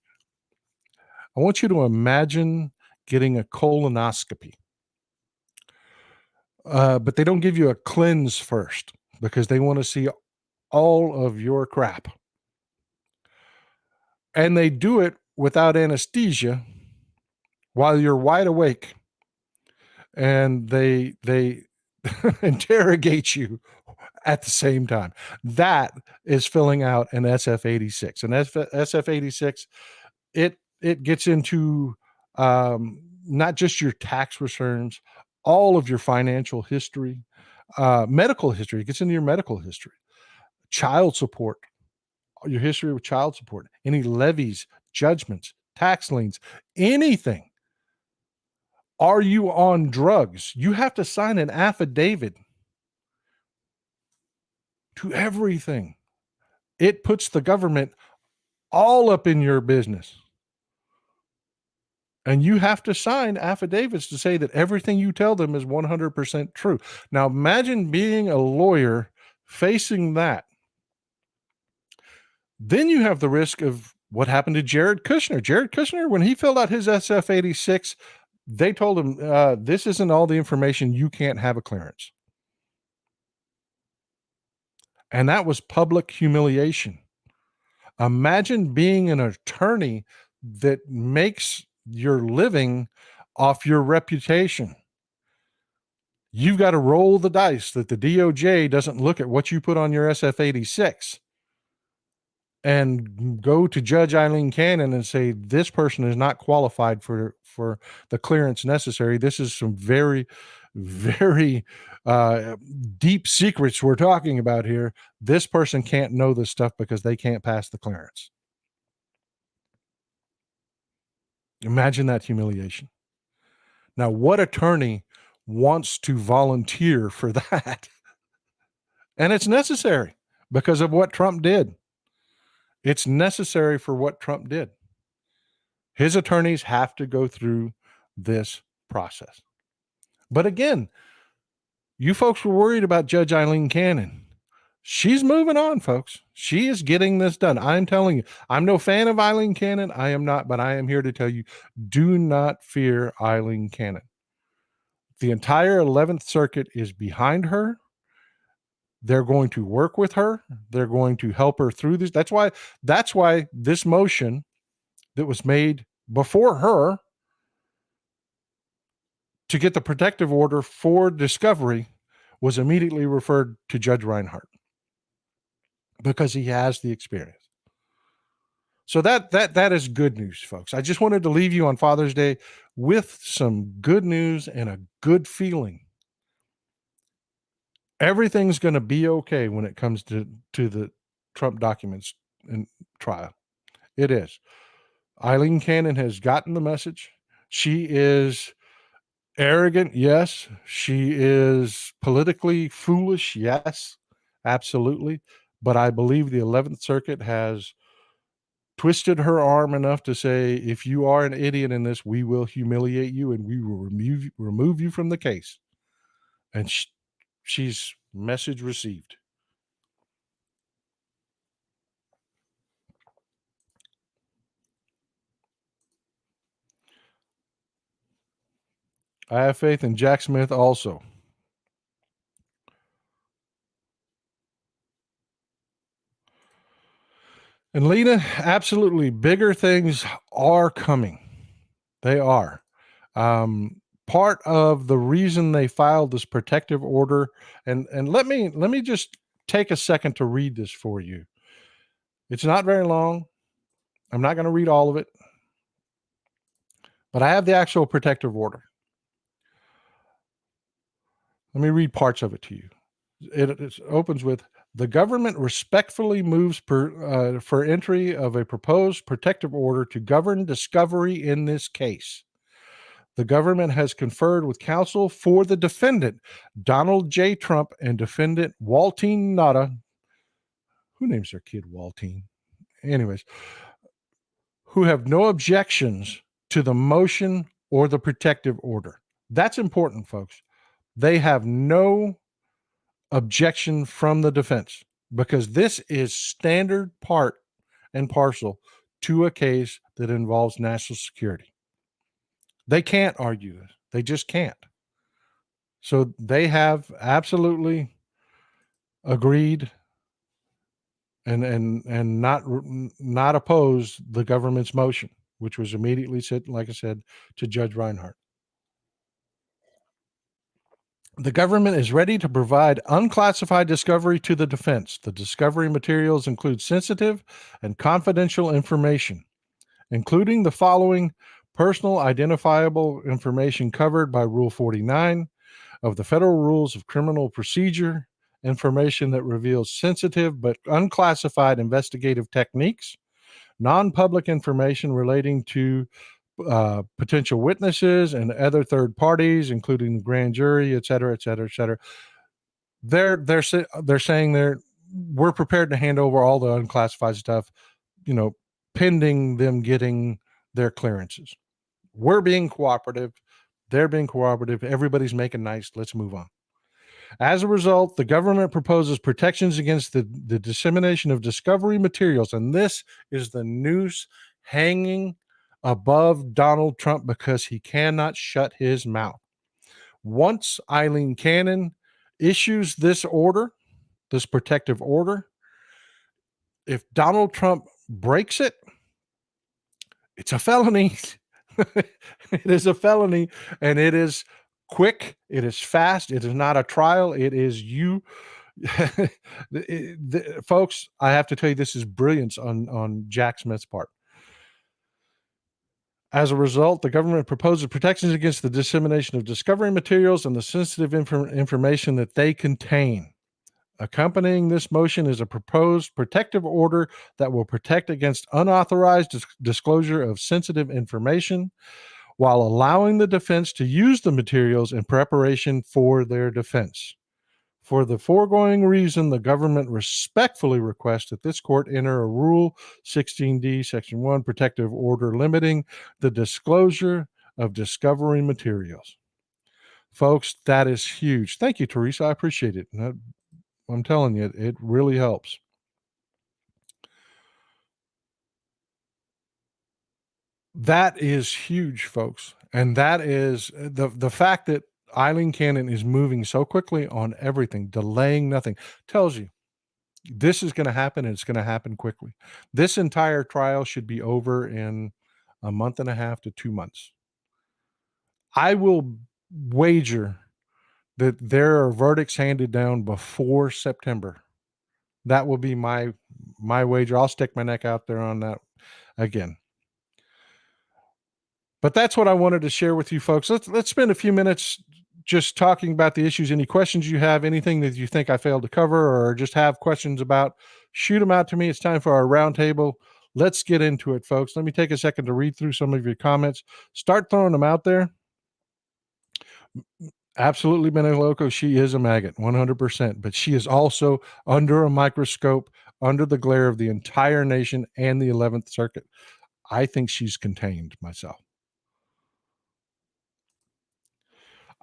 I want you to imagine getting a colonoscopy. But they don't give you a cleanse first because they want to see all of your crap. And they do it without anesthesia while you're wide awake. And they interrogate you at the same time. That is filling out an SF-86. An SF-86, it gets into not just your tax returns, all of your financial history, medical history. It gets into your medical history, child support, your history with child support, any levies, judgments, tax liens, anything. Are you on drugs? You have to sign an affidavit to everything. It puts the government all up in your business. And you have to sign affidavits to say that everything you tell them is 100% true. Now, imagine being a lawyer facing that. Then you have the risk of what happened to Jared Kushner. Jared Kushner, when he filled out his SF-86, they told him, this isn't all the information. You can't have a clearance. And that was public humiliation. Imagine being an attorney that makes your living off your reputation. You've got to roll the dice that the DOJ doesn't look at what you put on your SF-86 and go to Judge Eileen Cannon and say, this person is not qualified for the clearance necessary. This is some very, very deep secrets we're talking about here. This person can't know this stuff because they can't pass the clearance. Imagine that humiliation. Now, what attorney wants to volunteer for that? And it's necessary because of what Trump did. It's necessary for what Trump did. His attorneys have to go through this process. But again, you folks were worried about Judge Eileen Cannon. She's moving on, folks. She is getting this done. I'm telling you, I'm no fan of Eileen Cannon. I am not, but I am here to tell you, do not fear Eileen Cannon. The entire 11th Circuit is behind her. They're going to work with her. They're going to help her through this. That's why this motion that was made before her to get the protective order for discovery was immediately referred to Judge Reinhardt because he has the experience. So that is good news, folks. I just wanted to leave you on Father's Day with some good news and a good feeling. Everything's going to be okay when it comes to the Trump documents and trial. It is. Eileen Cannon has gotten the message. She is arrogant, yes. She is politically foolish, yes, absolutely. But I believe the 11th Circuit has twisted her arm enough to say, if you are an idiot in this, we will humiliate you and we will remove you from the case. And she's message received. I have faith in Jack Smith also. And Lena, absolutely, bigger things are coming. They are. Part of the reason they filed this protective order, and let me just take a second to read this for you. It's not very long. I'm not going to read all of it, but I have the actual protective order. Let me read parts of it to you. It opens with, the government respectfully moves for entry of a proposed protective order to govern discovery in this case. The government has conferred with counsel for the defendant, Donald J. Trump, and defendant Waltine Nada. Who names their kid Waltine? Anyways, who have no objections to the motion or the protective order. That's important, folks. They have no objection from the defense because this is standard part and parcel to a case that involves national security. They can't argue this. They just can't. So they have absolutely agreed and not opposed the government's motion, which was immediately sent, like I said, to Judge Reinhardt. The government is ready to provide unclassified discovery to the defense. The discovery materials include sensitive and confidential information, including the following: personal identifiable information covered by Rule 49 of the Federal Rules of Criminal Procedure, information that reveals sensitive but unclassified investigative techniques, non-public information relating to potential witnesses and other third parties, including the grand jury, et cetera, et cetera, et cetera. They're saying we're prepared to hand over all the unclassified stuff, pending them getting their clearances. We're being cooperative. They're being cooperative. Everybody's making nice. Let's move on. As a result, the government proposes protections against the dissemination of discovery materials. And this is the noose hanging above Donald Trump because he cannot shut his mouth. Once Eileen Cannon issues this order, this protective order, if Donald Trump breaks it, it's a felony. It is a felony, and it is quick. It is fast. It is not a trial. It is you. Folks, I have to tell you, this is brilliance on Jack Smith's part. As a result, the government proposes protections against the dissemination of discovery materials and the sensitive information that they contain. Accompanying this motion is a proposed protective order that will protect against unauthorized disclosure of sensitive information while allowing the defense to use the materials in preparation for their defense. For the foregoing reason, the government respectfully requests that this court enter a Rule 16D, Section 1 protective order limiting the disclosure of discovery materials. Folks, that is huge. Thank you, Teresa. I appreciate it. I'm telling you, it really helps. That is huge, folks. And that is the fact that Eileen Cannon is moving so quickly on everything, delaying nothing, tells you this is going to happen, and it's going to happen quickly. This entire trial should be over in a month and a half to 2 months. I will wager that there are verdicts handed down before September. That will be my wager. I'll stick my neck out there on that again. But that's what I wanted to share with you folks. Let's spend a few minutes just talking about the issues. Any questions you have, anything that you think I failed to cover or just have questions about, shoot them out to me. It's time for our roundtable. Let's get into it, folks. Let me take a second to read through some of your comments. Start throwing them out there. Absolutely, Beneloco, she is a maggot, 100%, but she is also under a microscope, under the glare of the entire nation and the 11th Circuit. I think she's contained myself.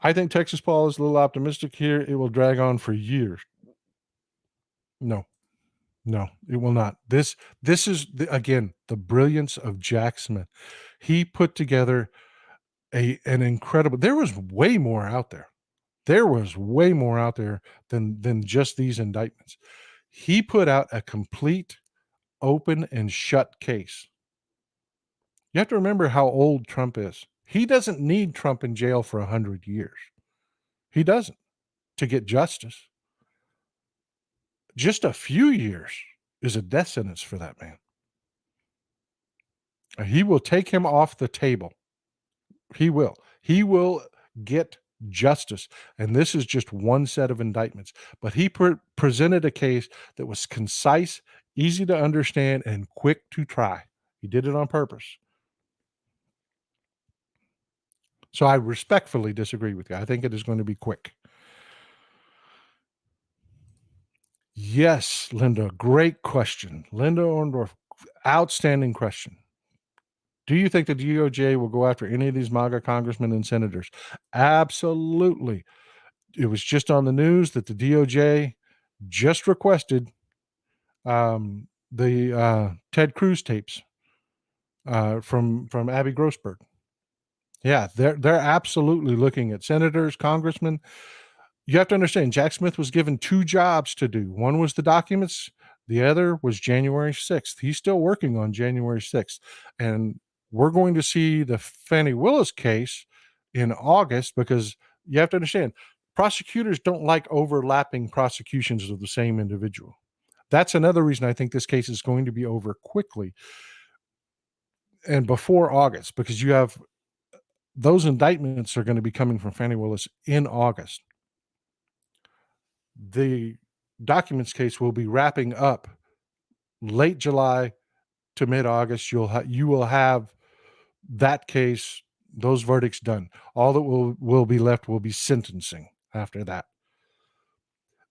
I think Texas Paul is a little optimistic here. It will drag on for years. No, it will not. This is, again, the brilliance of Jack Smith. He put together an incredible, there was way more out there. There was way more out there than just these indictments. He put out a complete open and shut case. You have to remember how old Trump is. He doesn't need Trump in jail for 100 years. He doesn't, to get justice. Just a few years is a death sentence for that man. He will take him off the table. He will. He will get justice. And this is just one set of indictments. But he presented a case that was concise, easy to understand, and quick to try. He did it on purpose. So I respectfully disagree with you. I think it is going to be quick. Yes, Linda, great question. Linda Orndorff, outstanding question. Do you think the DOJ will go after any of these MAGA congressmen and senators? Absolutely. It was just on the news that the DOJ just requested the Ted Cruz tapes from Abby Grossberg. Yeah, they're absolutely looking at senators, congressmen. You have to understand, Jack Smith was given 2 jobs to do. One was the documents. The other was January 6th. He's still working on January 6th. And we're going to see the Fani Willis case in August, because you have to understand, prosecutors don't like overlapping prosecutions of the same individual. That's another reason I think this case is going to be over quickly and before August, because you have those indictments are going to be coming from Fani Willis in August. The documents case will be wrapping up late July to mid-August. You will have that case, those verdicts done. All that will be left will be sentencing after that.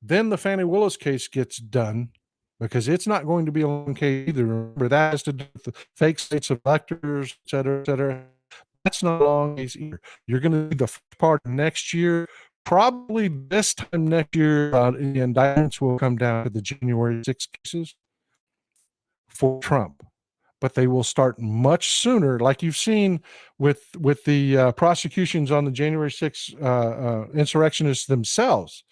Then the Fani Willis case gets done, because it's not going to be a long case either. Remember, that has to do with the fake states of electors, et cetera, et cetera. That's not a long case either. You're going to do the first part next year. Probably this time next year, the indictments will come down to the January 6th cases for Trump, but they will start much sooner, like you've seen with the prosecutions on the January 6th insurrectionists themselves.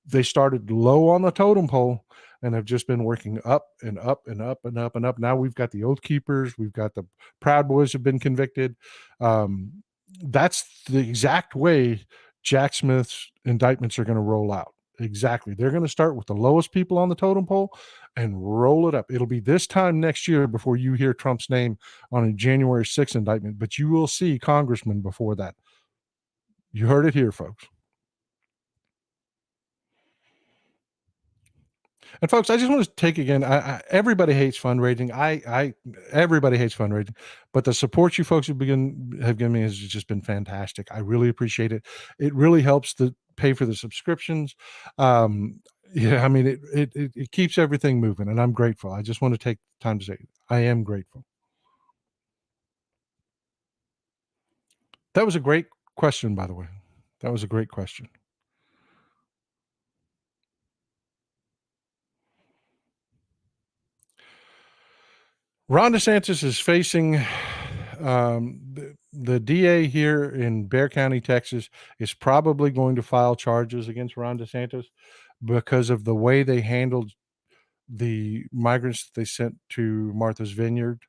They started low on the totem pole and have just been working up and up and up and up and up. Now we've got the Oath Keepers, we've got the Proud Boys have been convicted. That's the exact way Jack Smith's indictments are going to roll out. Exactly. They're going to start with the lowest people on the totem pole and roll it up. It'll be this time next year before you hear Trump's name on a January 6th indictment, but you will see congressmen before that. You heard it here, folks. And folks, I just want to take again. Everybody hates fundraising. Everybody hates fundraising, but the support you folks have given me has just been fantastic. I really appreciate it. It really helps to pay for the subscriptions. Yeah, I mean, it keeps everything moving, and I'm grateful. I just want to take time to say I am grateful. That was a great question, by the way. That was a great question. Ron DeSantis is facing the DA here in Bexar County, Texas, is probably going to file charges against Ron DeSantis because of the way they handled the migrants that they sent to Martha's Vineyard.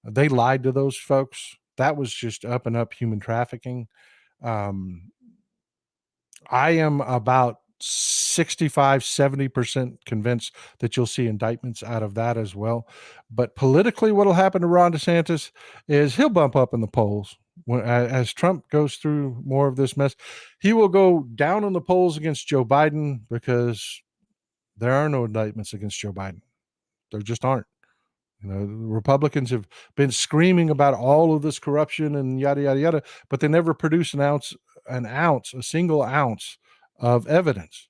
They lied to those folks. That was just up and up human trafficking. Um, I am about 65, 70% convinced that you'll see indictments out of that as well. But politically, what'll happen to Ron DeSantis is he'll bump up in the polls. As Trump goes through more of this mess, he will go down in the polls against Joe Biden because there are no indictments against Joe Biden. There just aren't. You know, the Republicans have been screaming about all of this corruption and yada yada yada, but they never produce a single ounce of evidence.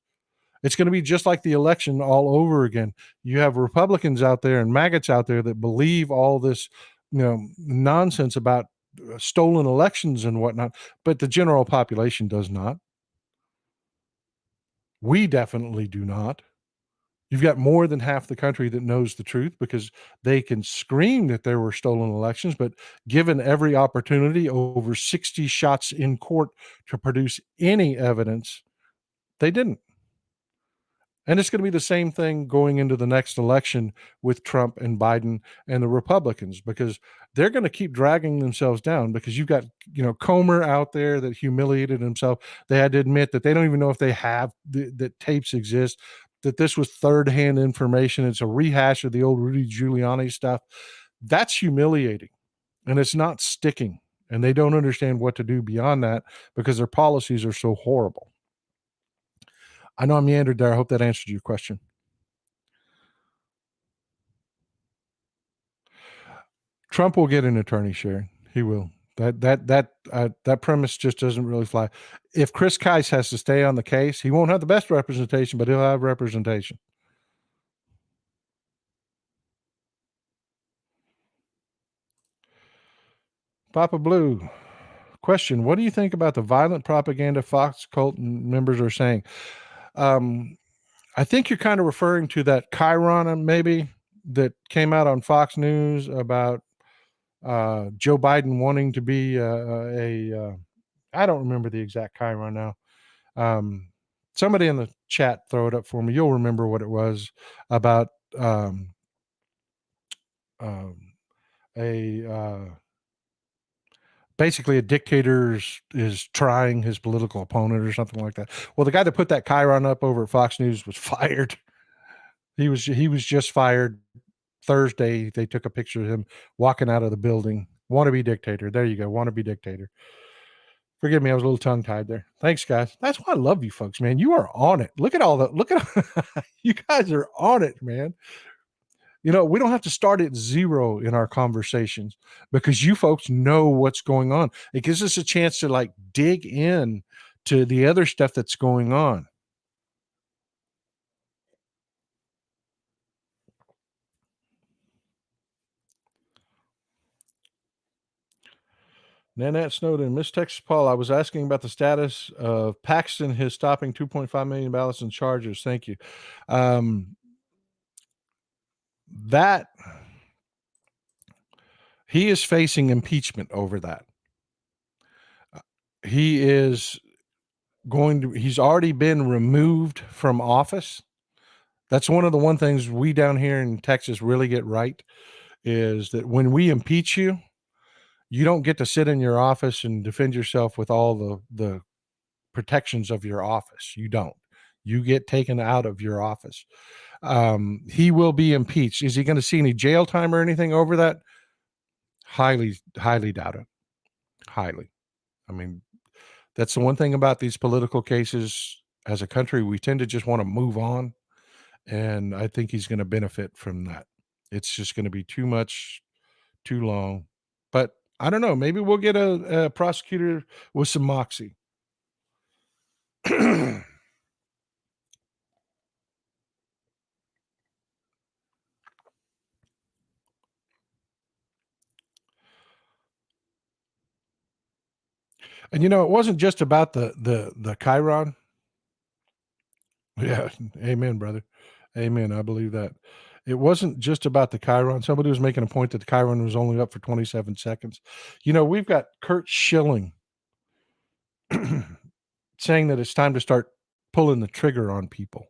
It's going to be just like the election all over again. You have Republicans out there and maggots out there that believe all this, nonsense about stolen elections and whatnot, but the general population does not. We definitely do not. You've got more than half the country that knows the truth because they can scream that there were stolen elections, but given every opportunity, over 60 shots in court to produce any evidence, they didn't. And it's going to be the same thing going into the next election with Trump and Biden and the Republicans, because they're going to keep dragging themselves down, because you've got, Comer out there that humiliated himself. They had to admit that they don't even know if they have that tapes exist, that this was third hand information. It's a rehash of the old Rudy Giuliani stuff. That's humiliating, and it's not sticking. And they don't understand what to do beyond that because their policies are so horrible. I know I meandered there. I hope that answered your question. Trump will get an attorney, Sharon. He will. That premise just doesn't really fly. If Chris Kice has to stay on the case, he won't have the best representation, but he'll have representation. Papa Blue, question: what do you think about the violent propaganda Fox cult members are saying? I think you're kind of referring to that Chiron, maybe, that came out on Fox News about Joe Biden wanting to be I don't remember the exact Chiron now. Um, Somebody in the chat throw it up for me. You'll remember what it was about. Um, a Basically a dictator is trying his political opponent or something like that. Well, the guy that put that Chiron up over at Fox News was fired. He was just fired. Thursday, they took a picture of him walking out of the building. Wannabe dictator. There you go. Wannabe dictator. Forgive me, I was a little tongue tied there. Thanks, guys. That's why I love you folks, man. You are on it. Look at you guys are on it, man. We don't have to start at zero in our conversations because you folks know what's going on. It gives us a chance to dig in to the other stuff that's going on. Nanette Snowden, Miss Texas Paul, I was asking about the status of Paxton, his stopping 2.5 million ballots and charges. Thank you. That he is facing impeachment over that. He is he's already been removed from office. That's one things we down here in Texas really get right, is that when we impeach you, you don't get to sit in your office and defend yourself with all the protections of your office. You don't. You get taken out of your office. He will be impeached. Is he going to see any jail time or anything over that? Highly, highly doubt it. Highly. I mean, that's the one thing about these political cases. As a country, we tend to just want to move on. And I think he's going to benefit from that. It's just going to be too much, too long. But I don't know. Maybe we'll get a prosecutor with some moxie. And it wasn't just about the Chiron. Yeah, amen, brother. Amen. I believe that. It wasn't just about the Chiron. Somebody was making a point that the Chiron was only up for 27 seconds. We've got Kurt Schilling saying that it's time to start pulling the trigger on people.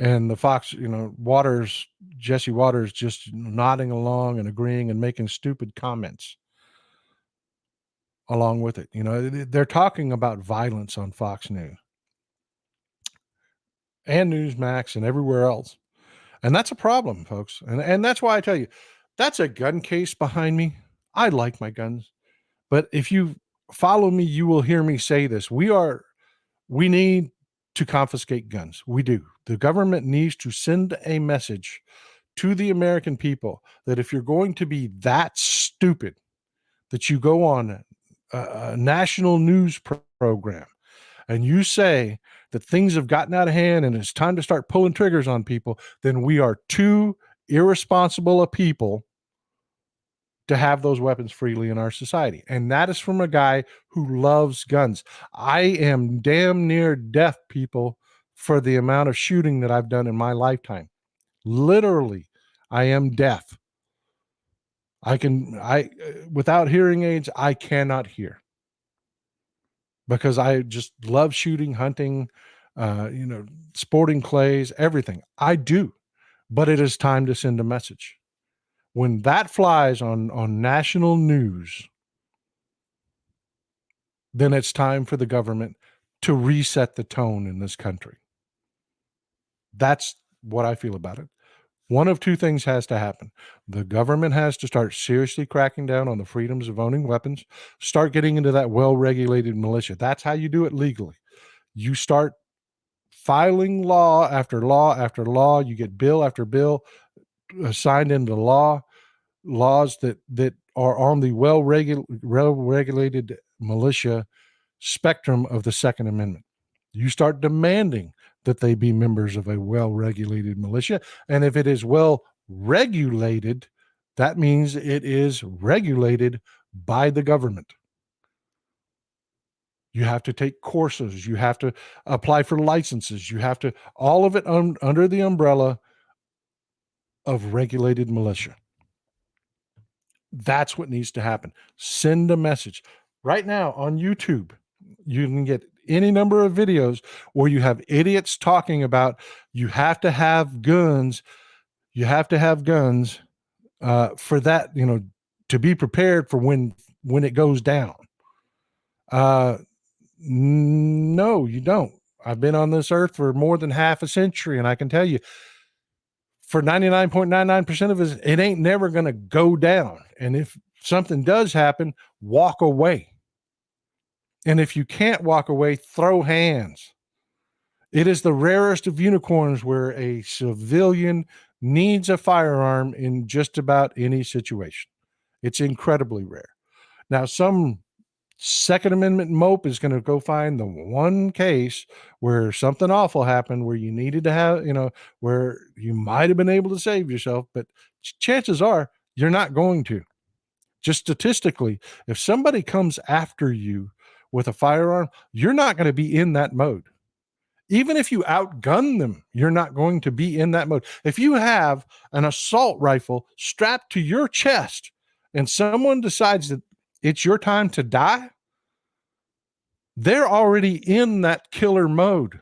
and the Fox, Waters, Jesse Waters, just nodding along and agreeing and making stupid comments along with it. They're talking about violence on Fox News and Newsmax and everywhere else. And that's a problem, folks. And that's why I tell you, that's a gun case behind me. I like my guns. But if you follow me, you will hear me say this. We need to confiscate guns. We do. The government needs to send a message to the American people that if you're going to be that stupid that you go on a national news program and you say that things have gotten out of hand and it's time to start pulling triggers on people, then we are too irresponsible a people to have those weapons freely in our society. And that is from a guy who loves guns. I am damn near deaf, people, for the amount of shooting that I've done in my lifetime. Literally, I am deaf. Without hearing aids, I cannot hear because I just love shooting, hunting, sporting clays, everything. I do, but it is time to send a message. When that flies on national news, then it's time for the government to reset the tone in this country. That's what I feel about it. One of two things has to happen. The government has to start seriously cracking down on the freedoms of owning weapons, start getting into that well-regulated militia. That's how you do it legally. You start filing law after law after law. You get bill after bill signed into laws that are on the well-regulated militia spectrum of the Second Amendment. You start demanding that they be members of a well-regulated militia. And if it is well-regulated, that means it is regulated by the government. You have to take courses. You have to apply for licenses. You have to, all of it under the umbrella of regulated militia. That's what needs to happen. Send a message. Right now on YouTube, you can get any number of videos where you have idiots talking about you have to have guns. You have to have guns for that, to be prepared for when it goes down. No, you don't. I've been on this earth for more than half a century, and I can tell you, for 99.99% of us, it ain't never going to go down. And if something does happen, walk away. And if you can't walk away, throw hands. It is the rarest of unicorns where a civilian needs a firearm in just about any situation. It's incredibly rare. Now, some Second Amendment mope is going to go find the one case where something awful happened, where you needed to have, where you might have been able to save yourself, but chances are you're not going to. Just statistically, if somebody comes after you with a firearm, you're not going to be in that mode. Even if you outgun them, you're not going to be in that mode. If you have an assault rifle strapped to your chest and someone decides that it's your time to die, they're already in that killer mode.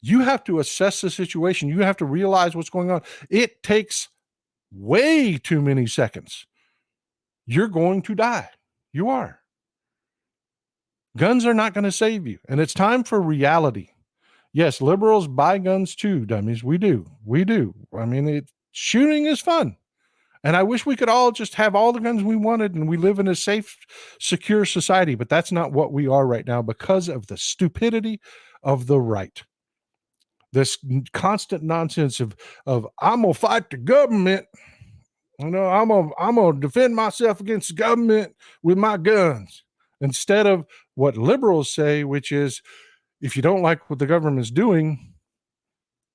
You have to assess the situation. You have to realize what's going on. It takes way too many seconds. You're going to die. You are. Guns are not going to save you. And it's time for reality. Yes, liberals buy guns too, dummies. We do. I mean, shooting is fun. And I wish we could all just have all the guns we wanted and we live in a safe, secure society. But that's not what we are right now because of the stupidity of the right. This constant nonsense of I'm going to fight the government. I'm going to defend myself against the government with my guns. Instead of what liberals say, which is, if you don't like what the government's doing,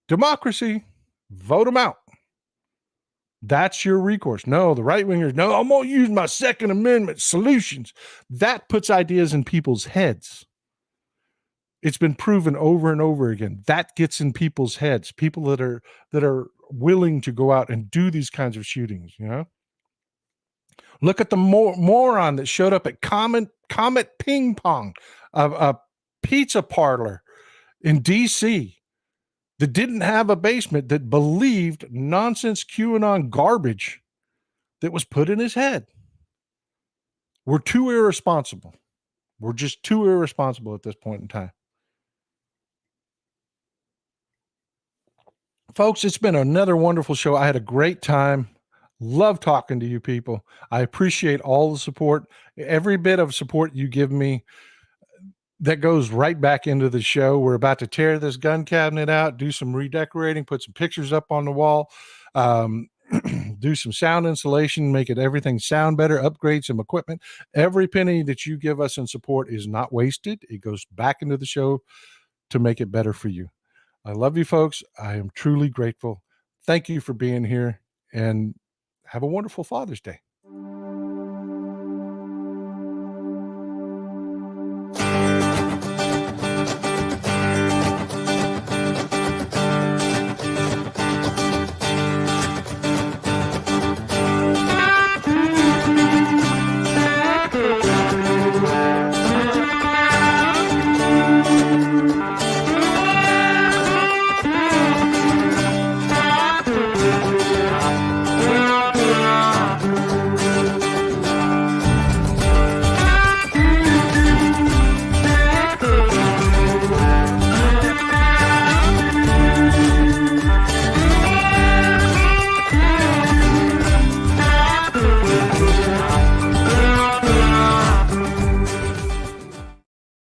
democracy, vote them out. That's your recourse. No, the right wingers, no, I'm going to use my Second Amendment solutions. That puts ideas in people's heads. It's been proven over and over again. That gets in people's heads. People that are willing to go out and do these kinds of shootings, Look at the moron that showed up at Comet Ping Pong, a pizza parlor in DC, that didn't have a basement, that believed nonsense QAnon garbage that was put in his head. We're too irresponsible. We're just too irresponsible at this point in time. Folks, it's been another wonderful show. I had a great time. Love talking to you people. I appreciate all the support. Every bit of support you give me, that goes right back into the show. We're about to tear this gun cabinet out, do some redecorating, put some pictures up on the wall, do some sound insulation, make it everything sound better, upgrade some equipment. Every penny that you give us in support is not wasted. It goes back into the show to make it better for you. I love you folks. I am truly grateful. Thank you for being here, and have a wonderful Father's Day.